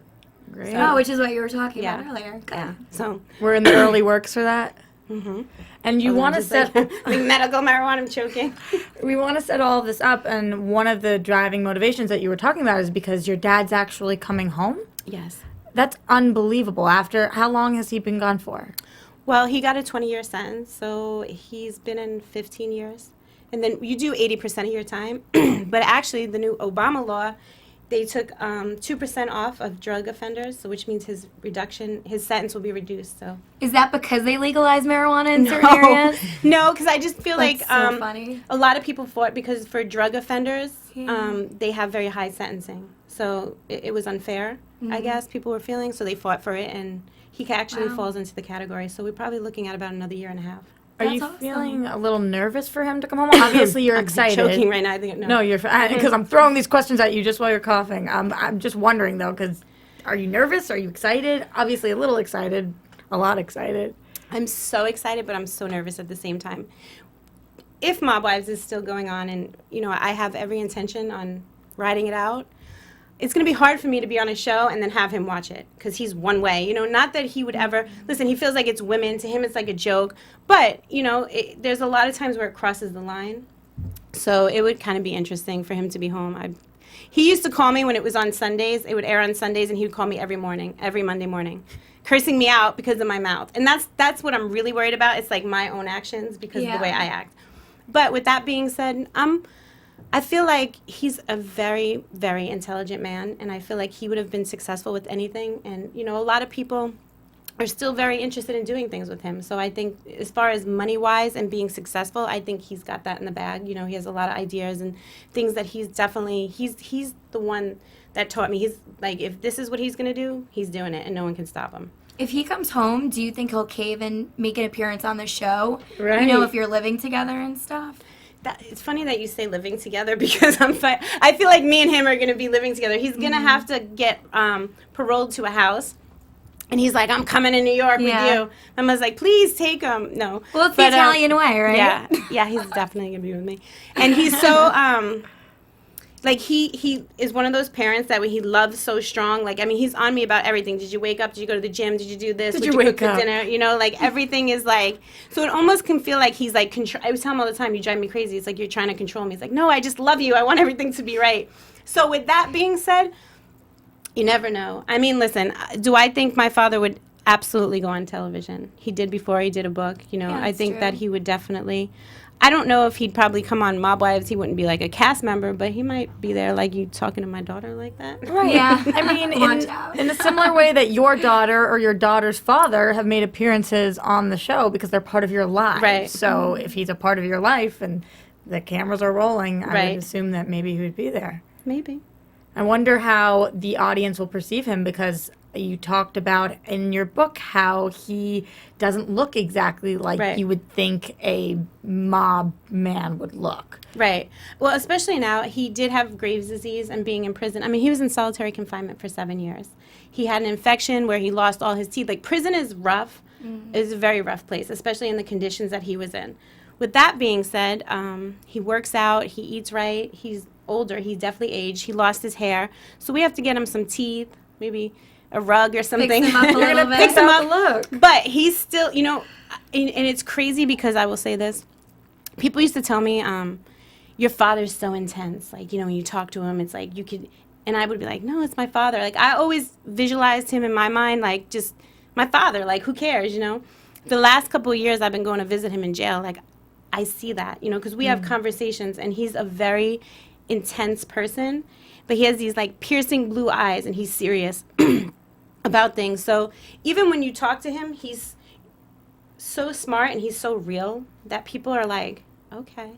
Great. Oh, which is what you were talking about earlier. Good. Yeah. So We're in the early works for that. Mm-hmm. And you want to set like medical marijuana. I'm choking. We want to set all of this up, and one of the driving motivations that you were talking about is because your dad's actually coming home. Yes. That's unbelievable. After how long has he been gone for? Well, he got a 20-year sentence, so he's been in 15 years. And then you do 80% of your time, but actually the new Obama law, they took 2% off of drug offenders, so which means his sentence will be reduced. So is that because they legalized marijuana in certain areas? No, because I just feel That's like so funny. a lot of people fought because for drug offenders, they have very high sentencing. So it was unfair, I guess, people were feeling, so they fought for it, and he actually falls into the category. So we're probably looking at about another year and a half. Are you feeling a little nervous for him to come home? Obviously, you're excited. I'm choking right now. I think No, you're because I'm throwing these questions at you just while you're coughing. I'm just wondering though, because are you nervous? Are you excited? Obviously, a little excited, a lot excited. I'm so excited, but I'm so nervous at the same time. If Mob Wives is still going on, and I have every intention on writing it out, it's going to be hard for me to be on a show and then have him watch it because he's one way. Not that he would ever listen. He feels like it's women. To him, it's like a joke. But there's a lot of times where it crosses the line. So it would kind of be interesting for him to be home. He used to call me when it was on Sundays. It would air on Sundays, and he would call me every Monday morning, cursing me out because of my mouth. And that's what I'm really worried about. It's like my own actions because of the way I act. But with that being said, I feel like he's a very, very intelligent man, and I feel like he would have been successful with anything. And, a lot of people are still very interested in doing things with him. So I think as far as money-wise and being successful, I think he's got that in the bag. He has a lot of ideas and things that he's the one that taught me. He's like, if this is what he's going to do, he's doing it, and no one can stop him. If he comes home, do you think he'll cave and make an appearance on the show? Right. If you're living together and stuff? It's funny that you say living together because I feel like me and him are going to be living together. He's going to have to get paroled to a house. And he's like, I'm coming to New York with you. Mama's like, please take him. No. Well, it's the Italian way, right? Yeah, he's definitely going to be with me. And he's so, he is one of those parents that he loves so strong. He's on me about everything. Did you wake up? Did you go to the gym? Did you do this? Did you wake cook up? For dinner? Everything is so it almost can feel like he's I was telling him all the time, you drive me crazy. It's like you're trying to control me. He's like, no, I just love you. I want everything to be right. So with that being said, you never know. Listen, do I think my father would absolutely go on television? He did before he did a book. I think that he would definitely. I don't know if he'd probably come on Mob Wives. He wouldn't be like a cast member, but he might be there like you talking to my daughter like that. Right. Yeah. In a similar way that your daughter or your daughter's father have made appearances on the show because they're part of your life. Right. So if he's a part of your life and the cameras are rolling, I would assume that maybe he would be there. Maybe. I wonder how the audience will perceive him because you talked about in your book how he doesn't look exactly like you would think a mob man would look. Right. Well, especially now, he did have Graves' disease and being in prison. He was in solitary confinement for 7 years. He had an infection where he lost all his teeth. Prison is rough. It's a very rough place, especially in the conditions that he was in. With that being said, he works out, he eats right, he's older, he's definitely aged, he lost his hair. So we have to get him some teeth, maybe a rug or something. Fix him up a little bit. Fix him up. Look. But he's still, and it's crazy because I will say this. People used to tell me, your father's so intense. When you talk to him, it's like you could, and I would be like, no, it's my father. I always visualized him in my mind, just my father. Who cares, The last couple of years I've been going to visit him in jail, I see that, because we have conversations, and he's a very intense person, but he has these piercing blue eyes, and he's serious about things. So even when you talk to him, he's so smart and he's so real that people are like, okay.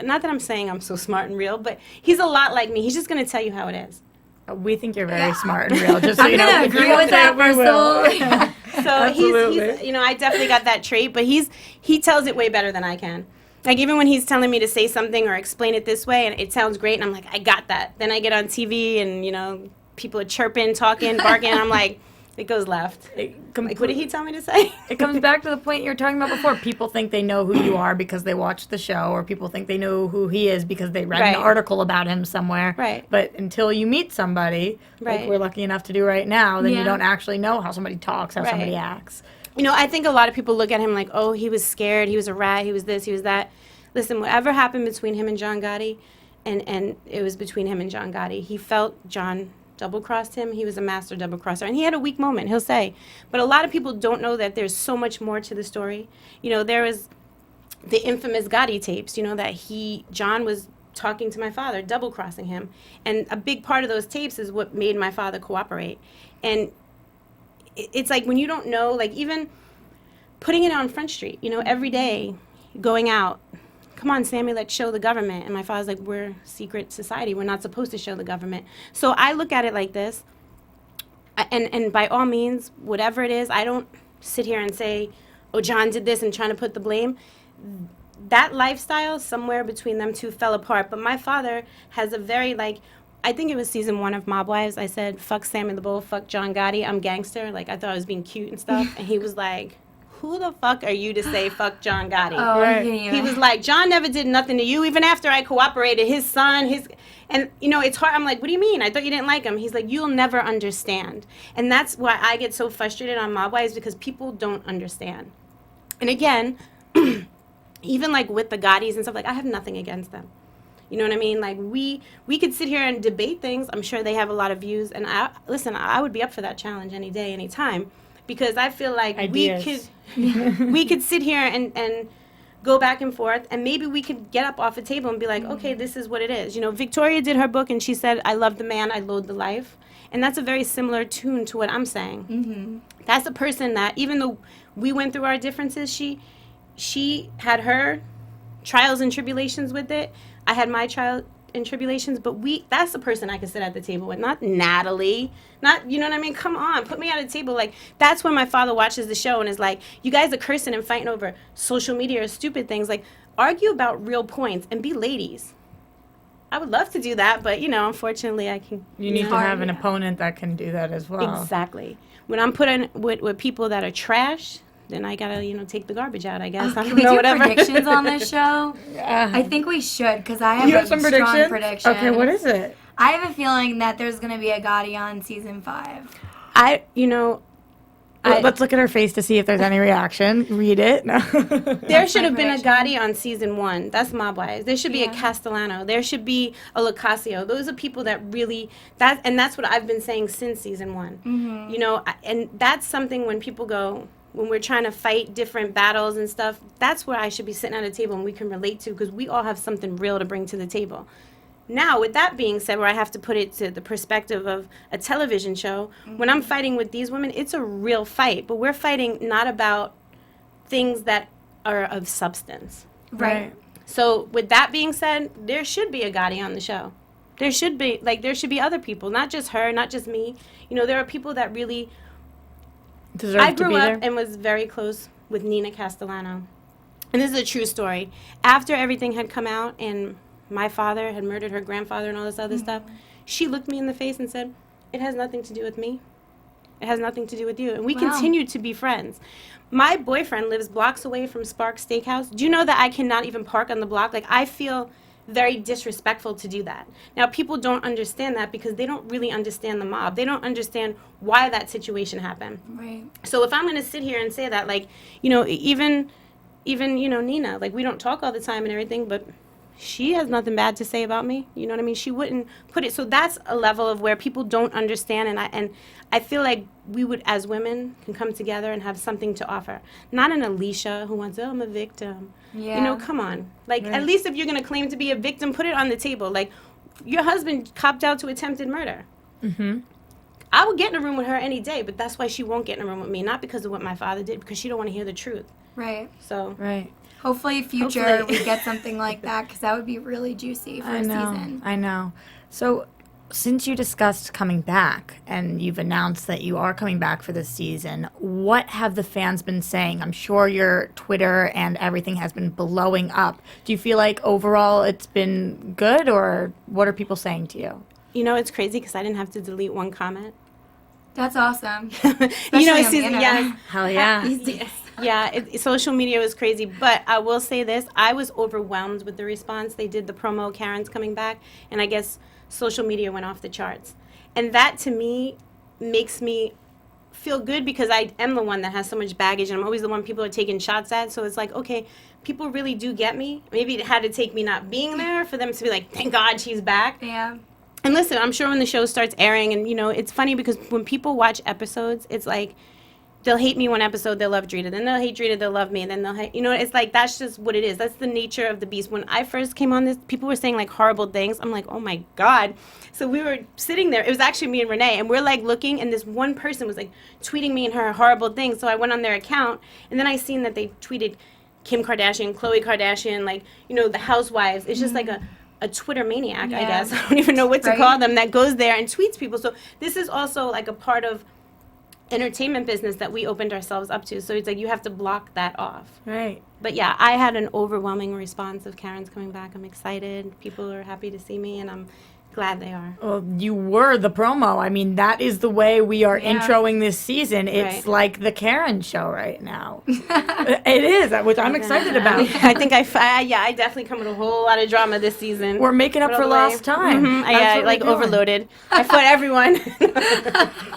Not that I'm saying I'm so smart and real, but he's a lot like me. He's just going to tell you how it is. We think you're very smart and real. Just so I'm you know, gonna agree with that, first of all. So he's you know, I definitely got that trait, but he tells it way better than I can. Like, even when he's telling me to say something or explain it this way, and it sounds great, and I'm like, I got that. Then I get on TV, and, you know, people are chirping, talking, barking, and I'm like, it goes left. Like, what did he tell me to say? It comes back to the point you were talking about before. People think they know who you are because they watch the show, or people think they know who he is because they read an article about him somewhere. Right. But until you meet somebody, like we're lucky enough to do right now, then you don't actually know how somebody talks, how somebody acts. You know, I think a lot of people look at him like, oh, he was scared, he was a rat, he was this, he was that. Listen, whatever happened between him and John Gotti, and it was between him and John Gotti, he felt John double-crossed him. He was a master double-crosser, and he had a weak moment, he'll say. But a lot of people don't know that there's so much more to the story. You know, there was the infamous Gotti tapes, you know, that John was talking to my father, double-crossing him. And a big part of those tapes is what made my father cooperate. And it's like, when you don't know, like, even putting it on Front Street, you know, every day, going out, come on, Sammy, let's show the government. And my father's like, we're secret society. We're not supposed to show the government. So I look at it like this, and by all means, whatever it is, I don't sit here and say, oh, John did this and trying to put the blame. That lifestyle, somewhere between them two, fell apart. But my father has a very, like, I think it was season 1 of Mob Wives. I said, fuck Sammy the Bull, fuck John Gotti, I'm gangster. Like, I thought I was being cute and stuff. And he was like, who the fuck are you to say fuck John Gotti? Oh, right. He was like, John never did nothing to you, even after I cooperated. His son, and, you know, it's hard. I'm like, what do you mean? I thought you didn't like him. He's like, you'll never understand. And that's why I get so frustrated on Mob Wives, because people don't understand. And again, even like with the Gottis and stuff, like, I have nothing against them. You know what I mean? Like, we could sit here and debate things. I'm sure they have a lot of views. And I would be up for that challenge any day, any time. Because I feel like we could sit here and go back and forth, and maybe we could get up off a table and be like, okay, this is what it is. You know, Victoria did her book, and she said, I love the man, I loathe the life. And that's a very similar tune to what I'm saying. Mm-hmm. That's a person that, even though we went through our differences, she had her trials and tribulations with it. I had my trials and tribulations, but that's the person I could sit at the table with, not Natalie, not, you know what I mean? Come on, put me at a table. Like, that's when my father watches the show and is like, you guys are cursing and fighting over social media or stupid things. Like, argue about real points and be ladies. I would love to do that, but, you know, unfortunately I can. You need to have an opponent that can do that as well. Exactly. When I'm put in with people that are trash, then I gotta, you know, take the garbage out, I guess. I don't Can we know, do whatever. predictions on this show? I think we should, because I have a some strong prediction. Okay, what is it? I have a feeling that there's going to be a Gotti on season 5. Let's look at her face to see if there's any reaction. Read it. No. There should have been a Gotti on season 1. That's Mob Wives. There should be a Castellano. There should be a Locasio. Those are people that really, that's what I've been saying since season 1. Mm-hmm. You know, and that's something when people go, when we're trying to fight different battles and stuff, that's where I should be sitting at a table and we can relate to, because we all have something real to bring to the table. Now, with that being said, where I have to put it to the perspective of a television show, when I'm fighting with these women, it's a real fight. But we're fighting not about things that are of substance. Right. So, with that being said, there should be a Gotti on the show. There should be other people, not just her, not just me. You know, there are people that really... I grew up and was very close with Nina Castellano. And this is a true story. After everything had come out and my father had murdered her grandfather and all this other stuff, she looked me in the face and said, it has nothing to do with me. It has nothing to do with you. And we continued to be friends. My boyfriend lives blocks away from Sparks Steakhouse. Do you know that I cannot even park on the block? Like, I feel very disrespectful to do that. Now, people don't understand that because they don't really understand the mob. They don't understand why that situation happened. Right. So if I'm going to sit here and say that, like, you know, even, you know, Nina, like, we don't talk all the time and everything, but she has nothing bad to say about me. You know what I mean? She wouldn't put it. So that's a level of where people don't understand. And I feel like we would, as women, can come together and have something to offer. Not an Alicia who wants, oh, I'm a victim. Yeah. You know, come on. Like, at least if you're going to claim to be a victim, put it on the table. Like, your husband copped out to attempted murder. Mm-hmm. I would get in a room with her any day, but that's why she won't get in a room with me. Not because of what my father did, because she don't want to hear the truth. Right. So. Right. Hopefully, we get something like that, because that would be really juicy for a season. I know. So, since you discussed coming back and you've announced that you are coming back for this season, what have the fans been saying? I'm sure your Twitter and everything has been blowing up. Do you feel like overall it's been good, or what are people saying to you? You know, it's crazy because I didn't have to delete one comment. That's awesome. You know, Especially on the internet. yeah, Hell yeah. yeah. Social media was crazy, but I will say this: I was overwhelmed with the response. They did the promo, Karen's coming back, and I guess social media went off the charts, and that to me makes me feel good because I am the one that has so much baggage, and I'm always the one people are taking shots at. So it's like, okay, people really do get me. Maybe it had to take me not being there for them to be like, thank God she's back. Yeah. And listen, I'm sure when the show starts airing, and, you know, it's funny because when people watch episodes, it's like they'll hate me one episode, they'll love Drita. Then they'll hate Drita, they'll love me. And then they'll hate, you know, it's like that's just what it is. That's the nature of the beast. When I first came on this, people were saying, like, horrible things. I'm like, oh, my God. So we were sitting there. It was actually me and Renee. And we're, like, looking, and this one person was, like, tweeting me and her horrible things. So I went on their account, and then I seen that they tweeted Kim Kardashian, Khloe Kardashian, like, you know, the housewives. It's just like a Twitter maniac, I guess. I don't even know what to call them, that goes there and tweets people. So this is also like a part of entertainment business that we opened ourselves up to. So it's like you have to block that off. Right. But yeah, I had an overwhelming response of Karen's coming back. I'm excited. People are happy to see me, and I'm glad they are. Well, you were the promo. I mean, that is the way we are introing this season. It's like the Karen show right now. It is, which I'm excited about. I think I definitely come with a whole lot of drama this season. We're making up for lost time. Yeah, like overloaded. I fought everyone.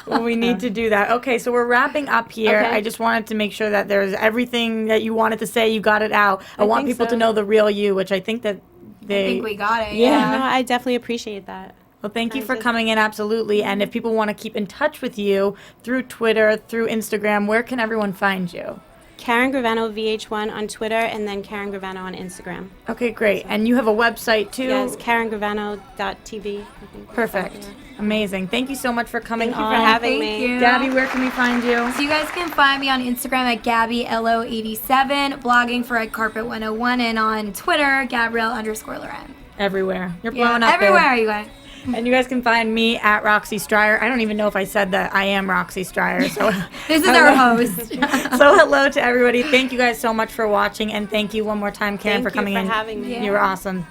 Well, we need to do that. Okay, so we're wrapping up here. Okay. I just wanted to make sure that there's everything that you wanted to say, you got it out. I want think people to so. know the real you, which I think that I think we got it. Yeah. No, I definitely appreciate that. Well, thank you for coming in, absolutely. And if people want to keep in touch with you through Twitter, through Instagram, where can everyone find you? Karen Gravano VH1 on Twitter, and then Karen Gravano on Instagram. Okay, great. And you have a website, too? Yes, KarenGravano.tv. Perfect. Amazing. Thank you so much for coming Thank you on. for having Thank me. you. Gabby, where can we find you? So you guys can find me on Instagram at GabbyLO87, blogging for Red Carpet 101, and on Twitter, Gabrielle_Loren. Everywhere. You're blowing up everywhere there. you guys. And you guys can find me at Roxy Striar. I don't even know if I said that I am Roxy Striar. So This is our host. So hello to everybody. Thank you guys so much for watching. And thank you one more time, Karen, for coming in. Thank you for having me. Yeah. You were awesome.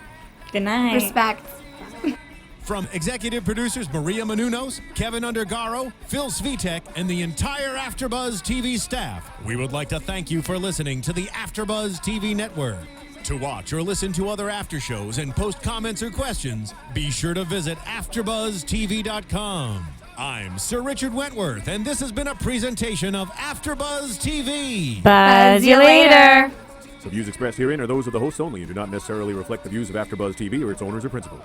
Good night. Respect. From executive producers Maria Menounos, Kevin Undergaro, Phil Svitek, and the entire AfterBuzz TV staff, we would like to thank you for listening to the AfterBuzz TV network. To watch or listen to other after shows and post comments or questions, be sure to visit AfterBuzzTV.com. I'm Sir Richard Wentworth, and this has been a presentation of AfterBuzz TV. Buzz you later. The views expressed herein are those of the hosts only and do not necessarily reflect the views of AfterBuzz TV or its owners or principals.